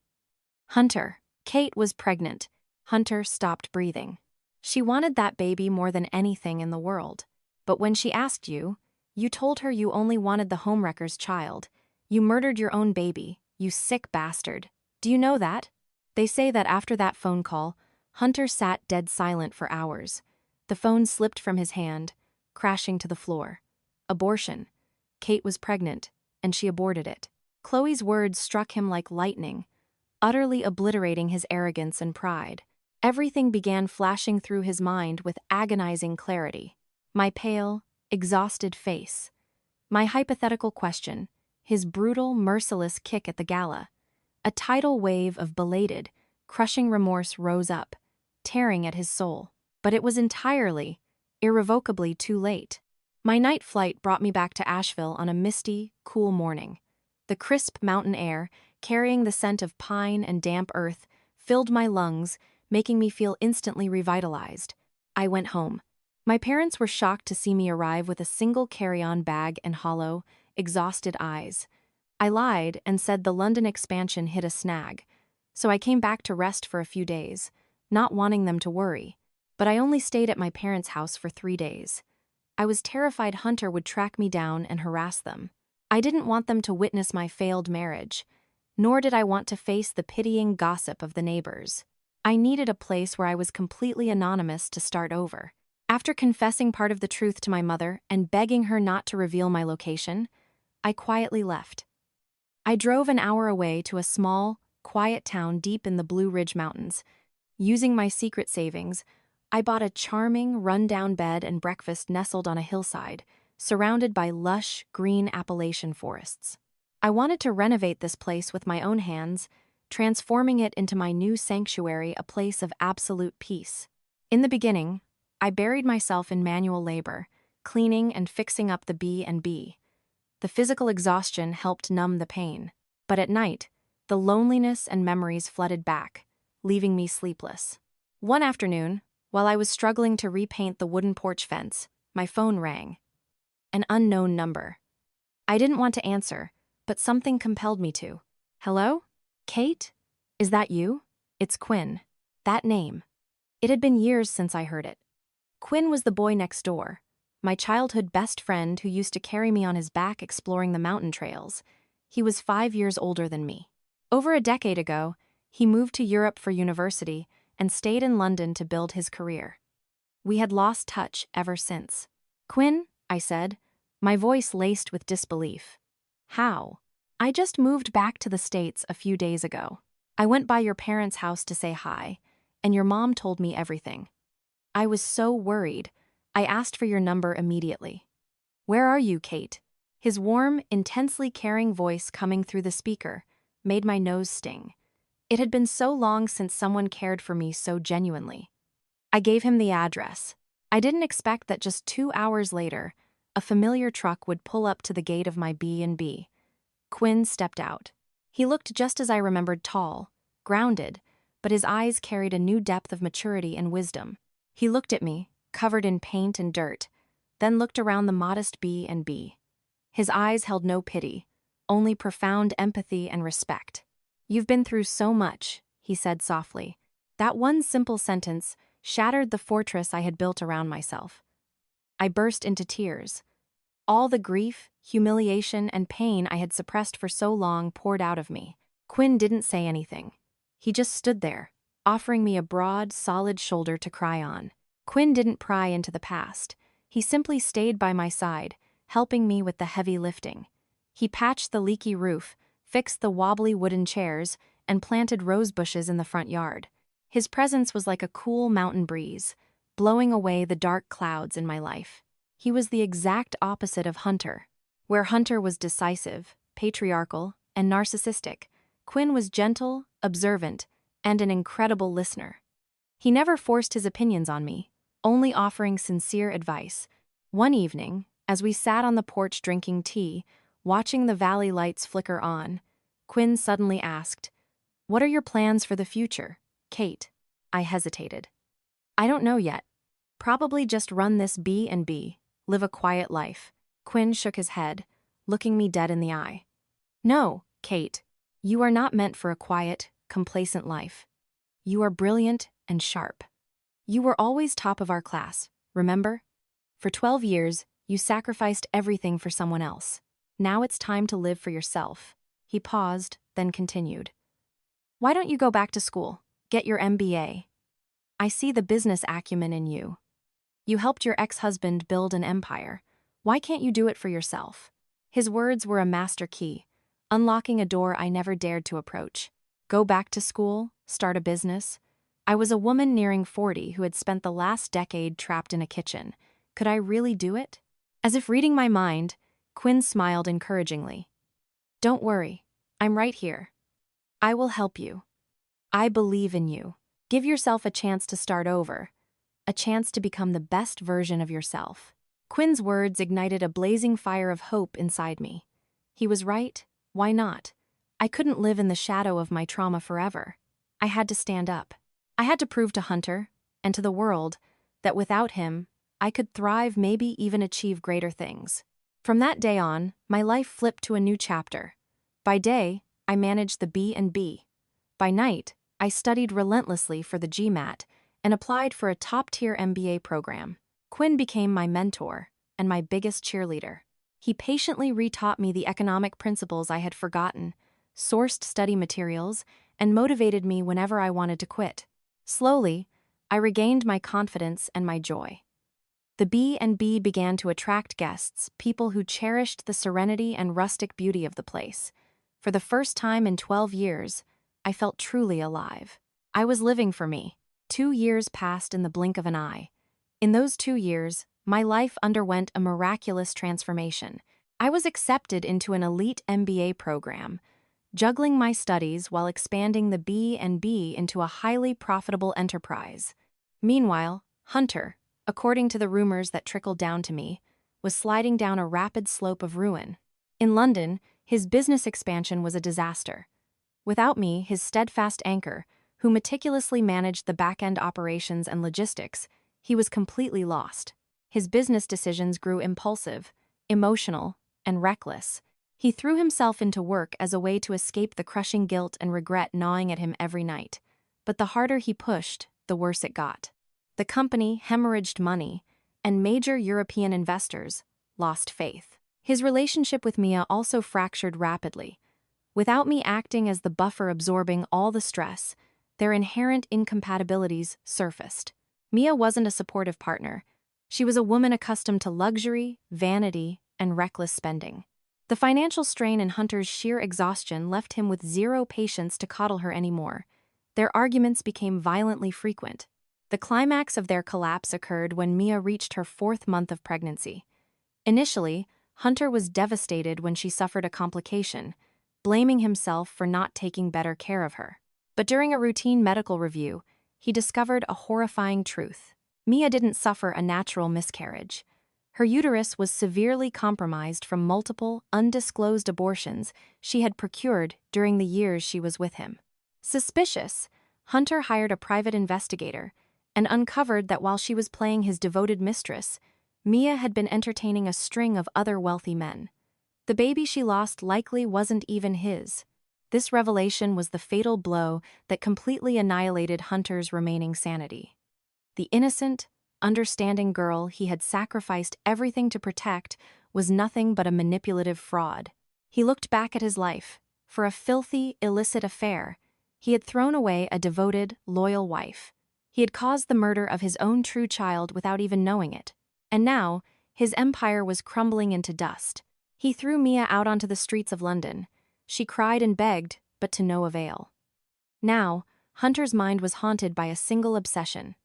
"Hunter." Kate was pregnant. Hunter stopped breathing. She wanted that baby more than anything in the world. But when she asked you, you told her you only wanted the homewrecker's child. You murdered your own baby, you sick bastard. Do you know that? They say that after that phone call, Hunter sat dead silent for hours. The phone slipped from his hand, crashing to the floor. Abortion. Kate was pregnant, and she aborted it. Chloe's words struck him like lightning, utterly obliterating his arrogance and pride. Everything began flashing through his mind with agonizing clarity. My pale, exhausted face. My hypothetical question. His brutal, merciless kick at the gala. A tidal wave of belated, crushing remorse rose up, tearing at his soul. But it was entirely, irrevocably too late. My night flight brought me back to Asheville on a misty, cool morning. The crisp mountain air, carrying the scent of pine and damp earth, filled my lungs, making me feel instantly revitalized. I went home. My parents were shocked to see me arrive with a single carry-on bag and hollow, exhausted eyes. I lied and said the London expansion hit a snag, so I came back to rest for a few days, not wanting them to worry. But I only stayed at my parents' house for 3 days. I was terrified Hunter would track me down and harass them. I didn't want them to witness my failed marriage, nor did I want to face the pitying gossip of the neighbors. I needed a place where I was completely anonymous to start over. After confessing part of the truth to my mother and begging her not to reveal my location, I quietly left. I drove an hour away to a small, quiet town deep in the Blue Ridge Mountains. Using my secret savings, I bought a charming, run-down bed and breakfast nestled on a hillside, surrounded by lush, green Appalachian forests. I wanted to renovate this place with my own hands, transforming it into my new sanctuary, a place of absolute peace. In the beginning, I buried myself in manual labor, cleaning and fixing up the B&B. The physical exhaustion helped numb the pain, but at night, the loneliness and memories flooded back, leaving me sleepless. One afternoon, while I was struggling to repaint the wooden porch fence, my phone rang. An unknown number. I didn't want to answer, but something compelled me to. "Hello? Kate? Is that you?" "It's Quinn." That name. It had been years since I heard it. Quinn was the boy next door, my childhood best friend who used to carry me on his back exploring the mountain trails. He was 5 years older than me. Over a decade ago, he moved to Europe for university and stayed in London to build his career. We had lost touch ever since. "Quinn," I said, my voice laced with disbelief. "How?" "I just moved back to the States a few days ago. I went by your parents' house to say hi, and your mom told me everything. I was so worried, I asked for your number immediately." "Where are you, Kate?" His warm, intensely caring voice coming through the speaker made my nose sting. It had been so long since someone cared for me so genuinely. I gave him the address. I didn't expect that just 2 hours later, a familiar truck would pull up to the gate of my B&B. Quinn stepped out. He looked just as I remembered, tall, grounded, but his eyes carried a new depth of maturity and wisdom. He looked at me, covered in paint and dirt, then looked around the modest B&B. His eyes held no pity, only profound empathy and respect. "You've been through so much," he said softly. That one simple sentence shattered the fortress I had built around myself. I burst into tears. All the grief, humiliation, and pain I had suppressed for so long poured out of me. Quinn didn't say anything. He just stood there, offering me a broad, solid shoulder to cry on. Quinn didn't pry into the past. He simply stayed by my side, helping me with the heavy lifting. He patched the leaky roof, fixed the wobbly wooden chairs, and planted rose bushes in the front yard. His presence was like a cool mountain breeze, blowing away the dark clouds in my life. He was the exact opposite of Hunter. Where Hunter was decisive, patriarchal, and narcissistic, Quinn was gentle, observant, and an incredible listener. He never forced his opinions on me, only offering sincere advice. One evening, as we sat on the porch drinking tea, watching the valley lights flicker on, Quinn suddenly asked, "What are your plans for the future, Kate?" I hesitated. "I don't know yet. Probably just run this B&B, live a quiet life." Quinn shook his head, looking me dead in the eye. "No, Kate, you are not meant for a quiet, complacent life. You are brilliant and sharp. You were always top of our class, remember? For 12 years, you sacrificed everything for someone else. Now it's time to live for yourself." He paused, then continued. "Why don't you go back to school, get your MBA? I see the business acumen in you. You helped your ex-husband build an empire. Why can't you do it for yourself?" His words were a master key, unlocking a door I never dared to approach. Go back to school, start a business? I was a woman nearing 40 who had spent the last decade trapped in a kitchen. Could I really do it? As if reading my mind, Quinn smiled encouragingly. "Don't worry, I'm right here. I will help you. I believe in you. Give yourself a chance to start over, a chance to become the best version of yourself." Quinn's words ignited a blazing fire of hope inside me. He was right. Why not? I couldn't live in the shadow of my trauma forever. I had to stand up. I had to prove to Hunter, and to the world, that without him, I could thrive, maybe even achieve greater things. From that day on, my life flipped to a new chapter. By day, I managed the B&B. By night, I studied relentlessly for the GMAT and applied for a top-tier MBA program. Quinn became my mentor and my biggest cheerleader. He patiently retaught me the economic principles I had forgotten, sourced study materials, and motivated me whenever I wanted to quit. Slowly, I regained my confidence and my joy. The B&B began to attract guests, people who cherished the serenity and rustic beauty of the place. For the first time in 12 years, I felt truly alive. I was living for me. 2 years passed in the blink of an eye. In those 2 years, my life underwent a miraculous transformation. I was accepted into an elite MBA program, juggling my studies while expanding the B&B into a highly profitable enterprise. Meanwhile, Hunter, according to the rumors that trickled down to me, was sliding down a rapid slope of ruin. In London, his business expansion was a disaster. Without me, his steadfast anchor, who meticulously managed the back-end operations and logistics, he was completely lost. His business decisions grew impulsive, emotional, and reckless. He threw himself into work as a way to escape the crushing guilt and regret gnawing at him every night. But the harder he pushed, the worse it got. The company hemorrhaged money, and major European investors lost faith. His relationship with Mia also fractured rapidly. Without me acting as the buffer absorbing all the stress, their inherent incompatibilities surfaced. Mia wasn't a supportive partner. She was a woman accustomed to luxury, vanity, and reckless spending. The financial strain and Hunter's sheer exhaustion left him with zero patience to coddle her anymore. Their arguments became violently frequent. The climax of their collapse occurred when Mia reached her 4th month of pregnancy. Initially, Hunter was devastated when she suffered a complication, blaming himself for not taking better care of her. But during a routine medical review, he discovered a horrifying truth. Mia didn't suffer a natural miscarriage. Her uterus was severely compromised from multiple, undisclosed abortions she had procured during the years she was with him. Suspicious, Hunter hired a private investigator and uncovered that while she was playing his devoted mistress, Mia had been entertaining a string of other wealthy men. The baby she lost likely wasn't even his. This revelation was the fatal blow that completely annihilated Hunter's remaining sanity. The innocent, understanding girl he had sacrificed everything to protect was nothing but a manipulative fraud. He looked back at his life. For a filthy, illicit affair, he had thrown away a devoted, loyal wife. He had caused the murder of his own true child without even knowing it. And now, his empire was crumbling into dust. He threw Mia out onto the streets of London. She cried and begged, but to no avail. Now, Hunter's mind was haunted by a single obsession: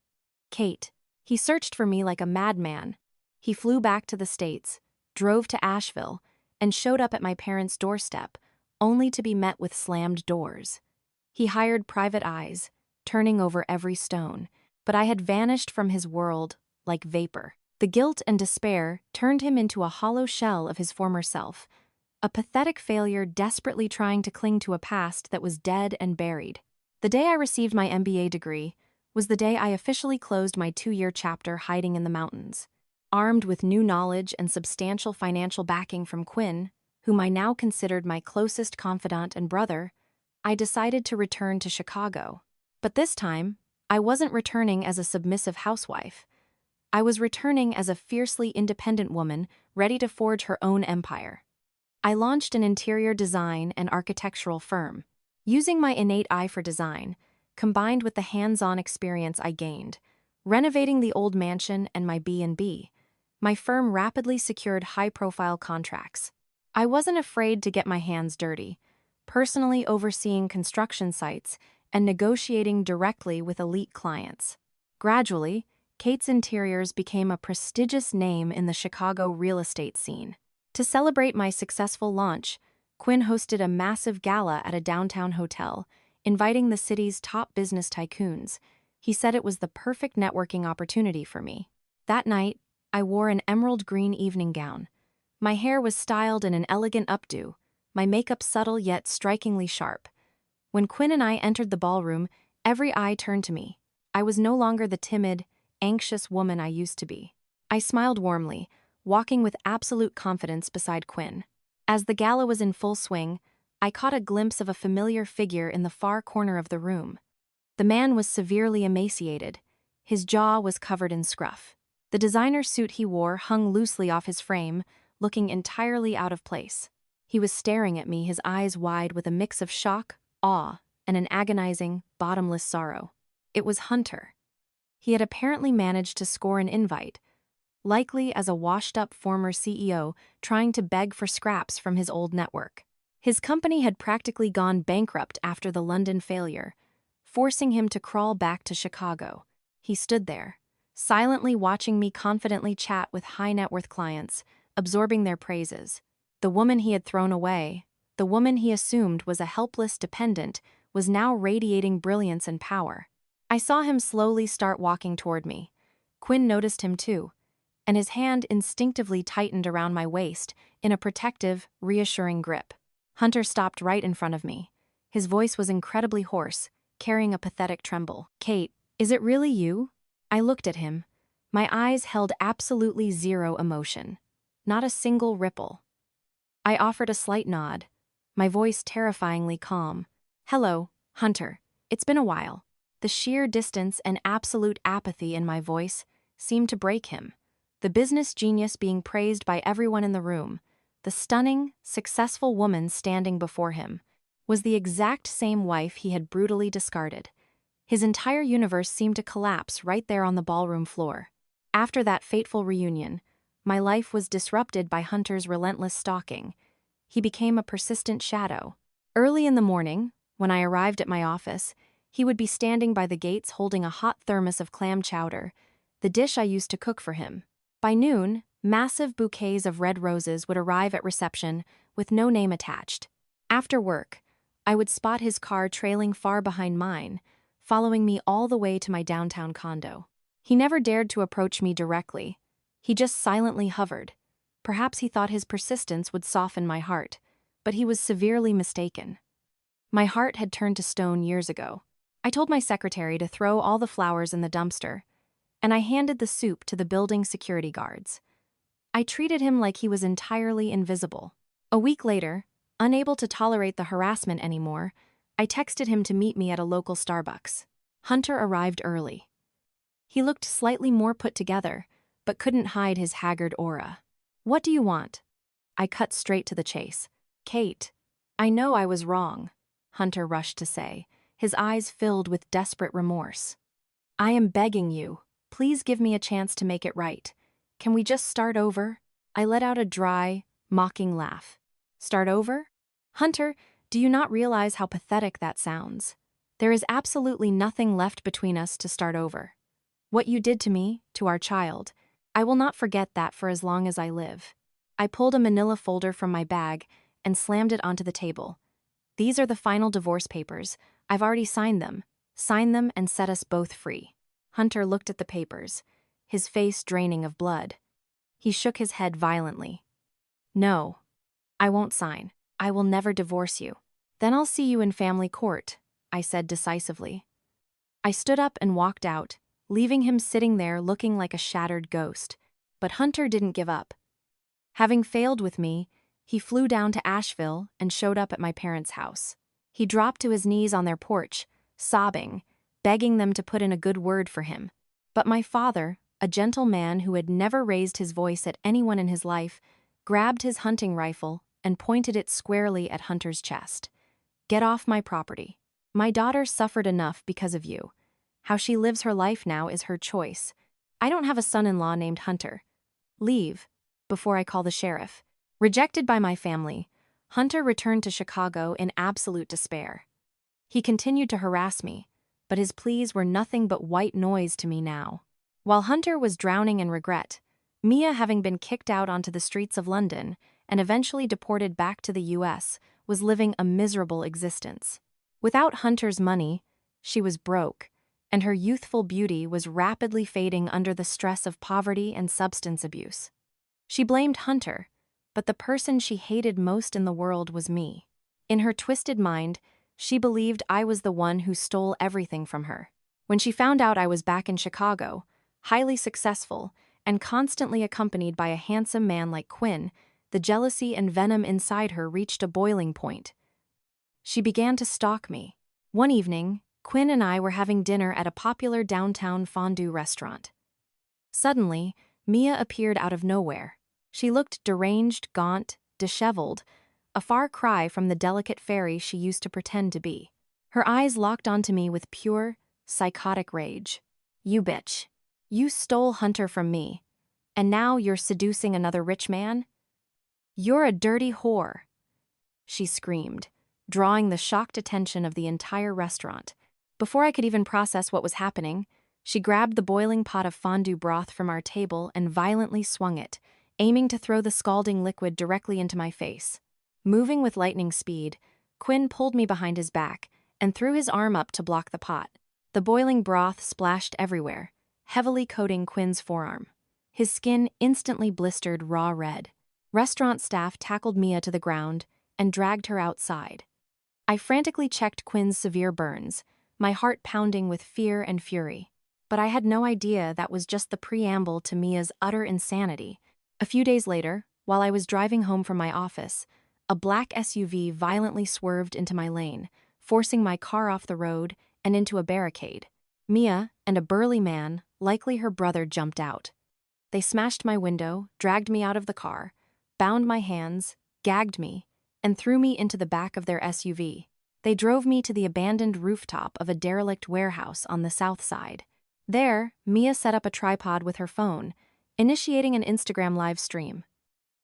Kate. He searched for me like a madman. He flew back to the States, drove to Asheville, and showed up at my parents' doorstep, only to be met with slammed doors. He hired private eyes, turning over every stone, but I had vanished from his world like vapor. The guilt and despair turned him into a hollow shell of his former self, a pathetic failure desperately trying to cling to a past that was dead and buried. The day I received my MBA degree was the day I officially closed my 2-year chapter hiding in the mountains. Armed with new knowledge and substantial financial backing from Quinn, whom I now considered my closest confidant and brother, I decided to return to Chicago. But this time, I wasn't returning as a submissive housewife. I was returning as a fiercely independent woman ready to forge her own empire. I launched an interior design and architectural firm. Using my innate eye for design, combined with the hands-on experience I gained, renovating the old mansion and my B&B, my firm rapidly secured high-profile contracts. I wasn't afraid to get my hands dirty, personally overseeing construction sites and negotiating directly with elite clients. Gradually, Kate's Interiors became a prestigious name in the Chicago real estate scene. To celebrate my successful launch, Quinn hosted a massive gala at a downtown hotel, inviting the city's top business tycoons. He said it was the perfect networking opportunity for me. That night, I wore an emerald green evening gown. My hair was styled in an elegant updo, my makeup subtle yet strikingly sharp. When Quinn and I entered the ballroom, every eye turned to me. I was no longer the timid, anxious woman I used to be. I smiled warmly, walking with absolute confidence beside Quinn. As the gala was in full swing, I caught a glimpse of a familiar figure in the far corner of the room. The man was severely emaciated. His jaw was covered in scruff. The designer suit he wore hung loosely off his frame, looking entirely out of place. He was staring at me, his eyes wide with a mix of shock, awe, and an agonizing, bottomless sorrow. It was Hunter. He had apparently managed to score an invite, likely as a washed-up former CEO trying to beg for scraps from his old network. His company had practically gone bankrupt after the London failure, forcing him to crawl back to Chicago. He stood there, silently watching me confidently chat with high-net-worth clients, absorbing their praises. The woman he had thrown away, the woman he assumed was a helpless dependent, was now radiating brilliance and power. I saw him slowly start walking toward me. Quinn noticed him too, and his hand instinctively tightened around my waist in a protective, reassuring grip. Hunter stopped right in front of me. His voice was incredibly hoarse, carrying a pathetic tremble. "Kate, is it really you?" I looked at him. My eyes held absolutely zero emotion. Not a single ripple. I offered a slight nod, my voice terrifyingly calm. "Hello, Hunter. It's been a while." The sheer distance and absolute apathy in my voice seemed to break him. The business genius being praised by everyone in the room, the stunning, successful woman standing before him, was the exact same wife he had brutally discarded. His entire universe seemed to collapse right there on the ballroom floor. After that fateful reunion, my life was disrupted by Hunter's relentless stalking. He became a persistent shadow. Early in the morning, when I arrived at my office, he would be standing by the gates holding a hot thermos of clam chowder, the dish I used to cook for him. By noon, massive bouquets of red roses would arrive at reception with no name attached. After work, I would spot his car trailing far behind mine, following me all the way to my downtown condo. He never dared to approach me directly. He just silently hovered. Perhaps he thought his persistence would soften my heart, but he was severely mistaken. My heart had turned to stone years ago. I told my secretary to throw all the flowers in the dumpster, and I handed the soup to the building security guards. I treated him like he was entirely invisible. A week later, unable to tolerate the harassment anymore, I texted him to meet me at a local Starbucks. Hunter arrived early. He looked slightly more put together, but couldn't hide his haggard aura. "What do you want?" I cut straight to the chase. "Kate, I know I was wrong," Hunter rushed to say, his eyes filled with desperate remorse. "I am begging you, please give me a chance to make it right. Can we just start over?" I let out a dry, mocking laugh. "Start over? Hunter, do you not realize how pathetic that sounds? There is absolutely nothing left between us to start over. What you did to me, to our child, I will not forget that for as long as I live." I pulled a manila folder from my bag and slammed it onto the table. These are the final divorce papers. I've already signed them. Sign them and set us both free." Hunter looked at the papers, his face draining of blood. He shook his head violently. "No, I won't sign. I will never divorce you." "Then I'll see you in family court," I said decisively. I stood up and walked out, leaving him sitting there looking like a shattered ghost. But Hunter didn't give up. Having failed with me, he flew down to Asheville and showed up at my parents' house. He dropped to his knees on their porch, sobbing, begging them to put in a good word for him. But my father, a gentle man who had never raised his voice at anyone in his life, grabbed his hunting rifle and pointed it squarely at Hunter's chest. "Get off my property. My daughter suffered enough because of you. How she lives her life now is her choice. I don't have a son-in-law named Hunter. Leave, before I call the sheriff." Rejected by my family, Hunter returned to Chicago in absolute despair. He continued to harass me, but his pleas were nothing but white noise to me now. While Hunter was drowning in regret, Mia, having been kicked out onto the streets of London and eventually deported back to the US, was living a miserable existence. Without Hunter's money, she was broke, and her youthful beauty was rapidly fading under the stress of poverty and substance abuse. She blamed Hunter, but the person she hated most in the world was me. In her twisted mind, she believed I was the one who stole everything from her. When she found out I was back in Chicago, highly successful, and constantly accompanied by a handsome man like Quinn, the jealousy and venom inside her reached a boiling point. She began to stalk me. One evening, Quinn and I were having dinner at a popular downtown fondue restaurant. Suddenly, Mia appeared out of nowhere. She looked deranged, gaunt, disheveled, a far cry from the delicate fairy she used to pretend to be. Her eyes locked onto me with pure, psychotic rage. "You bitch. You stole Hunter from me, and now you're seducing another rich man? You're a dirty whore," she screamed, drawing the shocked attention of the entire restaurant. Before I could even process what was happening, she grabbed the boiling pot of fondue broth from our table and violently swung it, aiming to throw the scalding liquid directly into my face. Moving with lightning speed, Quinn pulled me behind his back and threw his arm up to block the pot. The boiling broth splashed everywhere, heavily coating Quinn's forearm. His skin instantly blistered raw red. Restaurant staff tackled Mia to the ground and dragged her outside. I frantically checked Quinn's severe burns, my heart pounding with fear and fury. But I had no idea that was just the preamble to Mia's utter insanity. A few days later, while I was driving home from my office, a black SUV violently swerved into my lane, forcing my car off the road and into a barricade. Mia and a burly man, likely her brother, jumped out. They smashed my window, dragged me out of the car, bound my hands, gagged me, and threw me into the back of their SUV. They drove me to the abandoned rooftop of a derelict warehouse on the south side. There, Mia set up a tripod with her phone, initiating an Instagram live stream.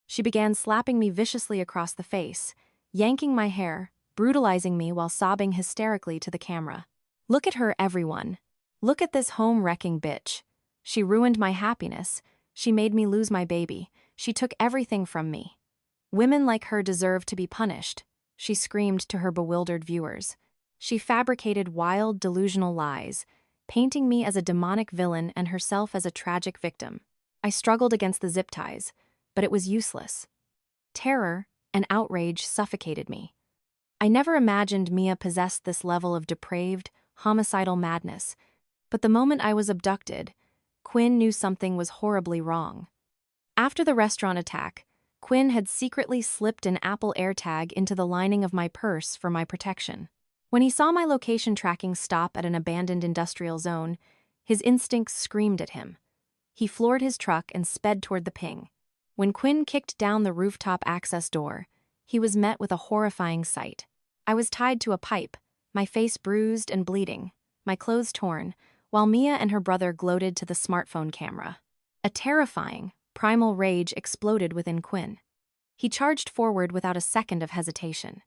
She began slapping me viciously across the face, yanking my hair, brutalizing me while sobbing hysterically to the camera. "Look at her, everyone. Look at this home-wrecking bitch. She ruined my happiness. She made me lose my baby. She took everything from me. Women like her deserve to be punished," she screamed to her bewildered viewers. She fabricated wild, delusional lies, painting me as a demonic villain and herself as a tragic victim. I struggled against the zip ties, but it was useless. Terror and outrage suffocated me. I never imagined Mia possessed this level of depraved, homicidal madness, but the moment I was abducted, Quinn knew something was horribly wrong. After the restaurant attack, Quinn had secretly slipped an Apple AirTag into the lining of my purse for my protection. When he saw my location tracking stop at an abandoned industrial zone, his instincts screamed at him. He floored his truck and sped toward the ping. When Quinn kicked down the rooftop access door, he was met with a horrifying sight. I was tied to a pipe, my face bruised and bleeding, my clothes torn, while Mia and her brother gloated to the smartphone camera. A terrifying, primal rage exploded within Quinn. He charged forward without a second of hesitation.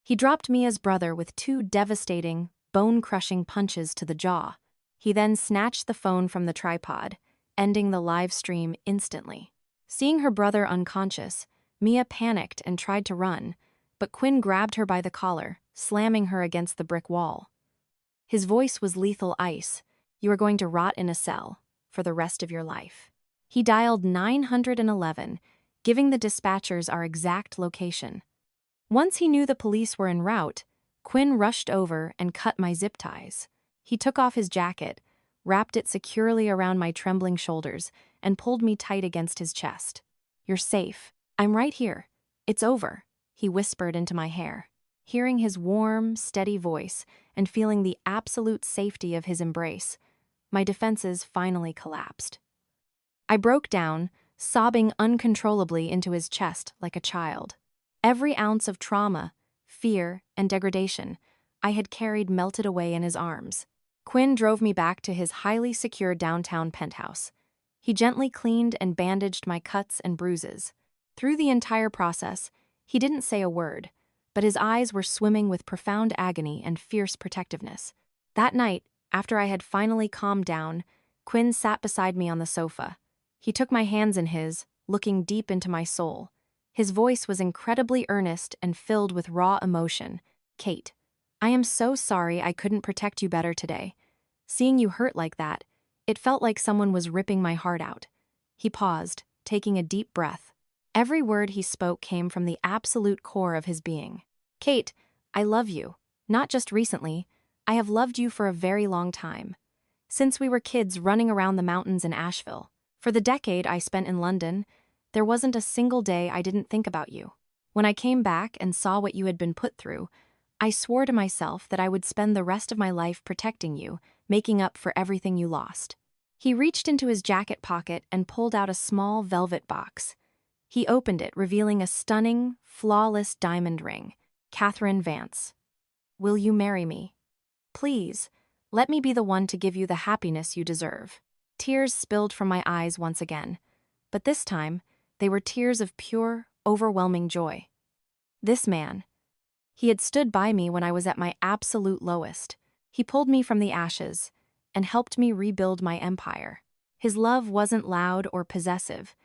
He dropped Mia's brother with 2 devastating, bone-crushing punches to the jaw. He then snatched the phone from the tripod, ending the live stream instantly. Seeing her brother unconscious, Mia panicked and tried to run, but Quinn grabbed her by the collar, slamming her against the brick wall. His voice was lethal ice. "You are going to rot in a cell for the rest of your life." He dialed 911, giving the dispatchers our exact location. Once he knew the police were en route, Quinn rushed over and cut my zip ties. He took off his jacket, wrapped it securely around my trembling shoulders, and pulled me tight against his chest. "You're safe. I'm right here. It's over," he whispered into my hair. Hearing his warm, steady voice and feeling the absolute safety of his embrace, my defenses finally collapsed. I broke down, sobbing uncontrollably into his chest like a child. Every ounce of trauma, fear, and degradation I had carried melted away in his arms. Quinn drove me back to his highly secure downtown penthouse. He gently cleaned and bandaged my cuts and bruises. Through the entire process, he didn't say a word, but his eyes were swimming with profound agony and fierce protectiveness. That night, after I had finally calmed down, Quinn sat beside me on the sofa. He took my hands in his, looking deep into my soul. His voice was incredibly earnest and filled with raw emotion. "Kate, I am so sorry I couldn't protect you better today. Seeing you hurt like that, it felt like someone was ripping my heart out." He paused, taking a deep breath. Every word he spoke came from the absolute core of his being. "Kate, I love you. Not just recently. I have loved you for a very long time. Since we were kids running around the mountains in Asheville. For the decade I spent in London, there wasn't a single day I didn't think about you. When I came back and saw what you had been put through, I swore to myself that I would spend the rest of my life protecting you, making up for everything you lost." He reached into his jacket pocket and pulled out a small velvet box. He opened it, revealing a stunning, flawless diamond ring. "Catherine Vance, will you marry me? Please, let me be the one to give you the happiness you deserve." Tears spilled from my eyes once again, but this time, they were tears of pure, overwhelming joy. This man, he had stood by me when I was at my absolute lowest. He pulled me from the ashes and helped me rebuild my empire. His love wasn't loud or possessive.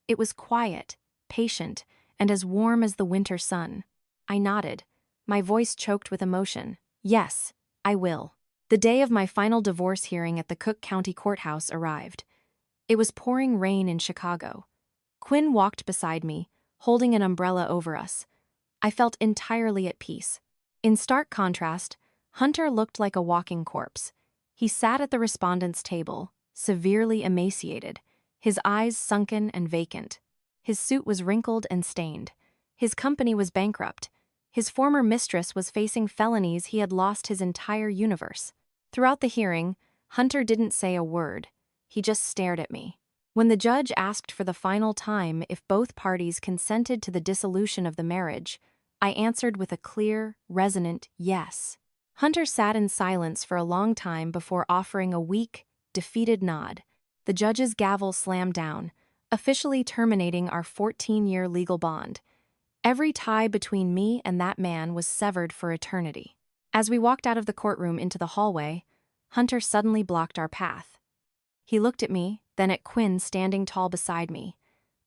It was quiet, patient, and as warm as the winter sun. I nodded, my voice choked with emotion. "Yes, I will." The day of my final divorce hearing at the Cook County Courthouse arrived. It was pouring rain in Chicago. Quinn walked beside me, holding an umbrella over us. I felt entirely at peace. In stark contrast, Hunter looked like a walking corpse. He sat at the respondent's table, severely emaciated, his eyes sunken and vacant. His suit was wrinkled and stained. His company was bankrupt. His former mistress was facing felonies. He had lost his entire universe. Throughout the hearing, Hunter didn't say a word. He just stared at me. When the judge asked for the final time if both parties consented to the dissolution of the marriage, I answered with a clear, resonant yes. Hunter sat in silence for a long time before offering a weak, defeated nod. The judge's gavel slammed down, officially terminating our 14-year legal bond. Every tie between me and that man was severed for eternity. As we walked out of the courtroom into the hallway, Hunter suddenly blocked our path. He looked at me, then at Quinn standing tall beside me.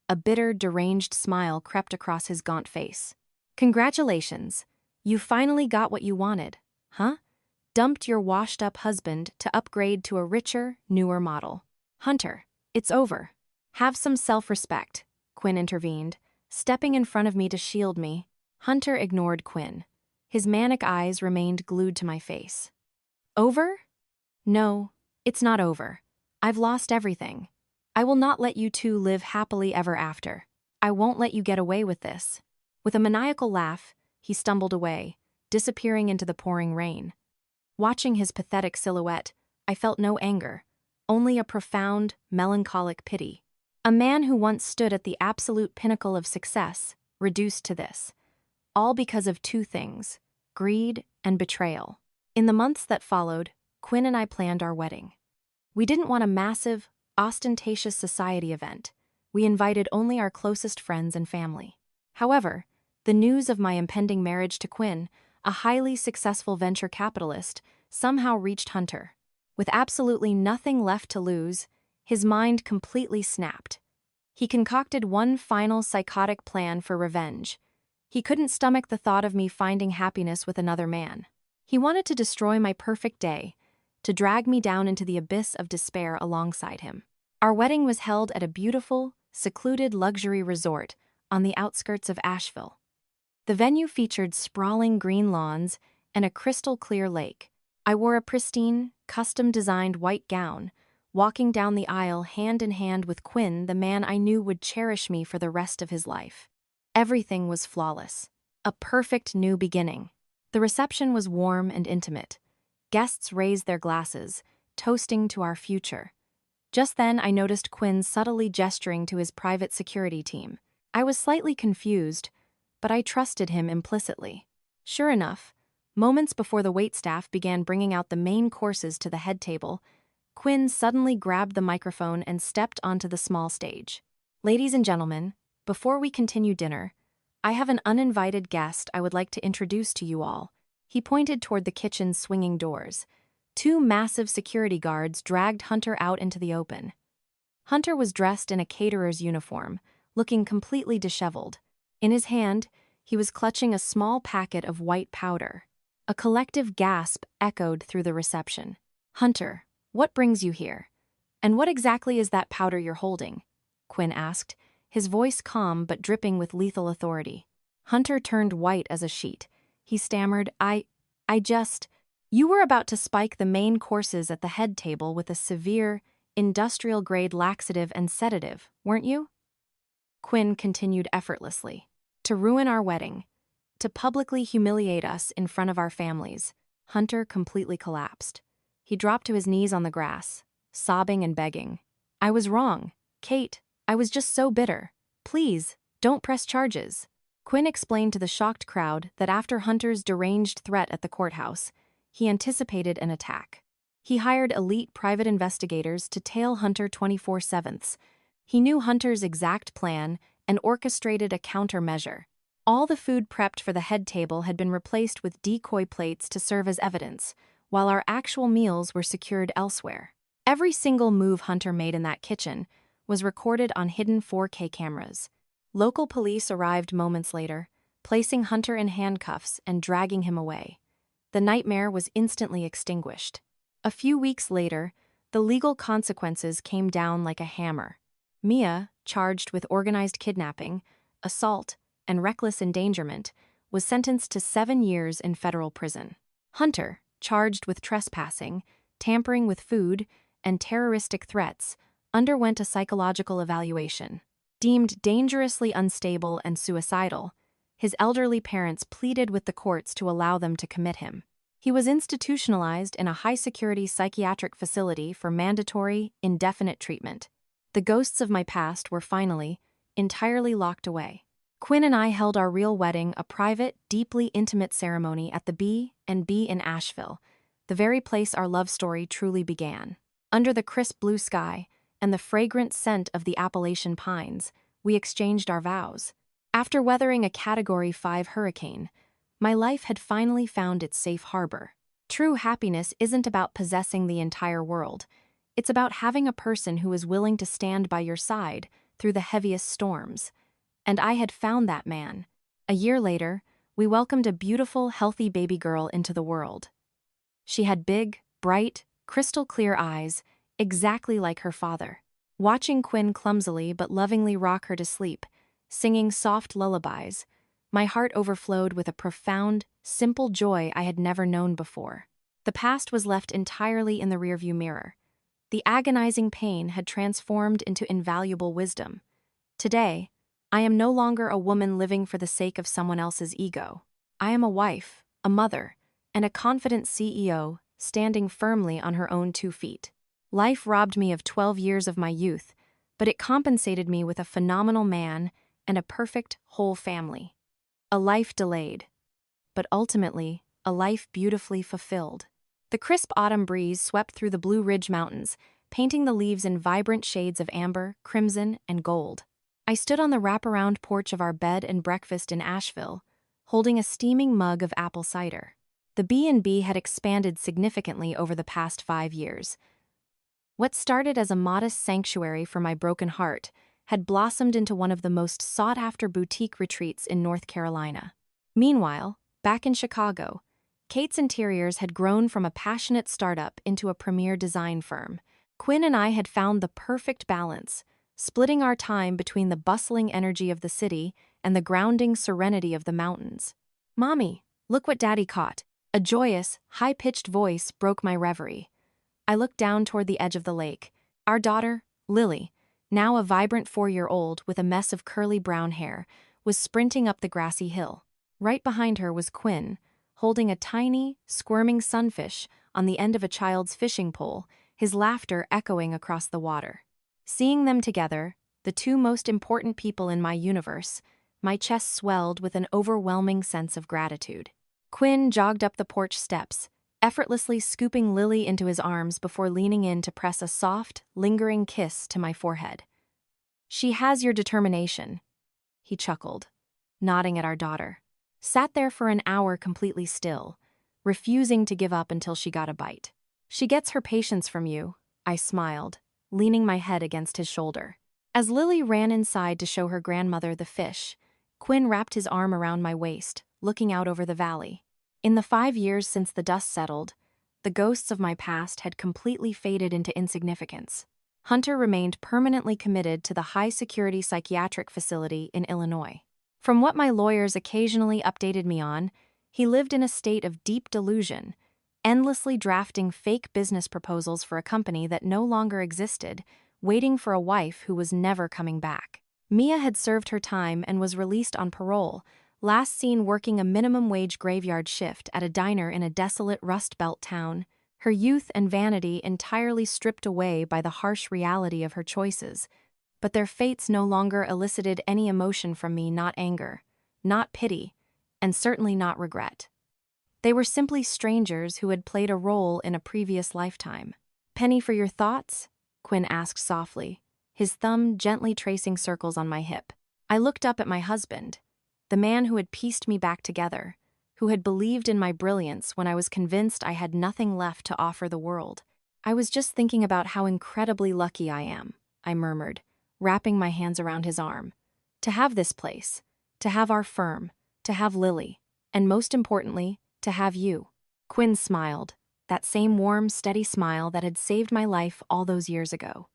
A bitter, deranged smile crept across his gaunt face. "Congratulations. You finally got what you wanted, huh? Dumped your washed-up husband to upgrade to a richer, newer model. Hunter, it's over. Have some self-respect," Quinn intervened, stepping in front of me to shield me. Hunter ignored Quinn. His manic eyes remained glued to my face. "Over? No, it's not over. I've lost everything. I will not let you two live happily ever after. I won't let you get away with this." With a maniacal laugh, he stumbled away, disappearing into the pouring rain. Watching his pathetic silhouette, I felt no anger, only a profound, melancholic pity. A man who once stood at the absolute pinnacle of success, reduced to this. All because of two things: greed and betrayal. In the months that followed, Quinn and I planned our wedding. We didn't want a massive, ostentatious society event. We invited only our closest friends and family. However, the news of my impending marriage to Quinn, a highly successful venture capitalist, somehow reached Hunter. With absolutely nothing left to lose, his mind completely snapped. He concocted one final psychotic plan for revenge. He couldn't stomach the thought of me finding happiness with another man. He wanted to destroy my perfect day, to drag me down into the abyss of despair alongside him. Our wedding was held at a beautiful, secluded luxury resort on the outskirts of Asheville. The venue featured sprawling green lawns and a crystal-clear lake. I wore a pristine, custom-designed white gown, walking down the aisle hand in hand with Quinn, the man I knew would cherish me for the rest of his life. Everything was flawless. A perfect new beginning. The reception was warm and intimate. Guests raised their glasses, toasting to our future. Just then, I noticed Quinn subtly gesturing to his private security team. I was slightly confused, but I trusted him implicitly. Sure enough, moments before the waitstaff began bringing out the main courses to the head table, Quinn suddenly grabbed the microphone and stepped onto the small stage. "Ladies and gentlemen, before we continue dinner, I have an uninvited guest I would like to introduce to you all." He pointed toward the kitchen's swinging doors. Two massive security guards dragged Hunter out into the open. Hunter was dressed in a caterer's uniform, looking completely disheveled. In his hand, he was clutching a small packet of white powder. A collective gasp echoed through the reception. "Hunter, what brings you here? And what exactly is that powder you're holding?" Quinn asked, his voice calm but dripping with lethal authority. Hunter turned white as a sheet. He stammered, I just... You were about to spike the main courses at the head table with a severe, industrial-grade laxative and sedative, weren't you?" Quinn continued effortlessly. "To ruin our wedding. To publicly humiliate us in front of our families." Hunter completely collapsed. He dropped to his knees on the grass, sobbing and begging. "I was wrong. Kate, I was just so bitter. Please, don't press charges." Quinn explained to the shocked crowd that after Hunter's deranged threat at the courthouse, he anticipated an attack. He hired elite private investigators to tail Hunter 24/7. He knew Hunter's exact plan and orchestrated a countermeasure. All the food prepped for the head table had been replaced with decoy plates to serve as evidence, while our actual meals were secured elsewhere. Every single move Hunter made in that kitchen was recorded on hidden 4K cameras. Local police arrived moments later, placing Hunter in handcuffs and dragging him away. The nightmare was instantly extinguished. A few weeks later, the legal consequences came down like a hammer. Mia, charged with organized kidnapping, assault, and reckless endangerment, was sentenced to 7 years in federal prison. Hunter, charged with trespassing, tampering with food, and terroristic threats, underwent a psychological evaluation. Deemed dangerously unstable and suicidal, his elderly parents pleaded with the courts to allow them to commit him. He was institutionalized in a high-security psychiatric facility for mandatory, indefinite treatment. The ghosts of my past were finally, entirely locked away. Quinn and I held our real wedding, a private, deeply intimate ceremony at the B&B in Asheville, the very place our love story truly began. Under the crisp blue sky and the fragrant scent of the Appalachian pines, we exchanged our vows. After weathering a Category 5 hurricane, my life had finally found its safe harbor. True happiness isn't about possessing the entire world. It's about having a person who is willing to stand by your side through the heaviest storms. And I had found that man. A year later, we welcomed a beautiful, healthy baby girl into the world. She had big, bright, crystal-clear eyes, exactly like her father. Watching Quinn clumsily but lovingly rock her to sleep, singing soft lullabies, my heart overflowed with a profound, simple joy I had never known before. The past was left entirely in the rearview mirror. The agonizing pain had transformed into invaluable wisdom. Today, I am no longer a woman living for the sake of someone else's ego. I am a wife, a mother, and a confident CEO standing firmly on her own 2 feet. Life robbed me of 12 years of my youth, but it compensated me with a phenomenal man and a perfect, whole family. A life delayed, but ultimately, a life beautifully fulfilled. The crisp autumn breeze swept through the Blue Ridge Mountains, painting the leaves in vibrant shades of amber, crimson, and gold. I stood on the wraparound porch of our bed and breakfast in Asheville, holding a steaming mug of apple cider. The B&B had expanded significantly over the past 5 years. What started as a modest sanctuary for my broken heart had blossomed into one of the most sought-after boutique retreats in North Carolina. Meanwhile, back in Chicago, Kate's Interiors had grown from a passionate startup into a premier design firm. Quinn and I had found the perfect balance, splitting our time between the bustling energy of the city and the grounding serenity of the mountains. "Mommy, look what Daddy caught." A joyous, high-pitched voice broke my reverie. I looked down toward the edge of the lake. Our daughter, Lily, now a vibrant 4-year-old with a mess of curly brown hair, was sprinting up the grassy hill. Right behind her was Quinn, holding a tiny, squirming sunfish on the end of a child's fishing pole, his laughter echoing across the water. Seeing them together, the two most important people in my universe, my chest swelled with an overwhelming sense of gratitude. Quinn jogged up the porch steps, effortlessly scooping Lily into his arms before leaning in to press a soft, lingering kiss to my forehead. "She has your determination," he chuckled, nodding at our daughter. Sat there for an hour completely still, refusing to give up until she got a bite. "She gets her patience from you," I smiled, leaning my head against his shoulder. As Lily ran inside to show her grandmother the fish, Quinn wrapped his arm around my waist, looking out over the valley. In the 5 years since the dust settled, the ghosts of my past had completely faded into insignificance. Hunter remained permanently committed to the high-security psychiatric facility in Illinois. From what my lawyers occasionally updated me on, he lived in a state of deep delusion, endlessly drafting fake business proposals for a company that no longer existed, waiting for a wife who was never coming back. Mia had served her time and was released on parole, last seen working a minimum-wage graveyard shift at a diner in a desolate Rust Belt town, her youth and vanity entirely stripped away by the harsh reality of her choices. But their fates no longer elicited any emotion from me, not anger, not pity, and certainly not regret. They were simply strangers who had played a role in a previous lifetime. "Penny for your thoughts?" Quinn asked softly, his thumb gently tracing circles on my hip. I looked up at my husband, the man who had pieced me back together, who had believed in my brilliance when I was convinced I had nothing left to offer the world. "I was just thinking about how incredibly lucky I am," I murmured, wrapping my hands around his arm. "To have this place, to have our firm, to have Lily, and most importantly, to have you." Quinn smiled, that same warm, steady smile that had saved my life all those years ago.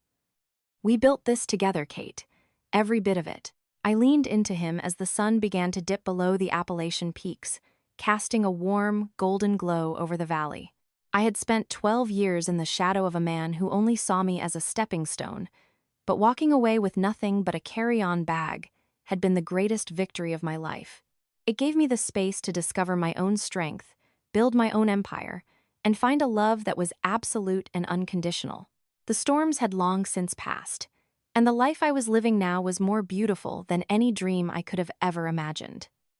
"We built this together, Kate, every bit of it." I leaned into him as the sun began to dip below the Appalachian peaks, casting a warm, golden glow over the valley. I had spent 12 years in the shadow of a man who only saw me as a stepping stone, but walking away with nothing but a carry-on bag had been the greatest victory of my life. It gave me the space to discover my own strength, build my own empire, and find a love that was absolute and unconditional. The storms had long since passed, and the life I was living now was more beautiful than any dream I could have ever imagined.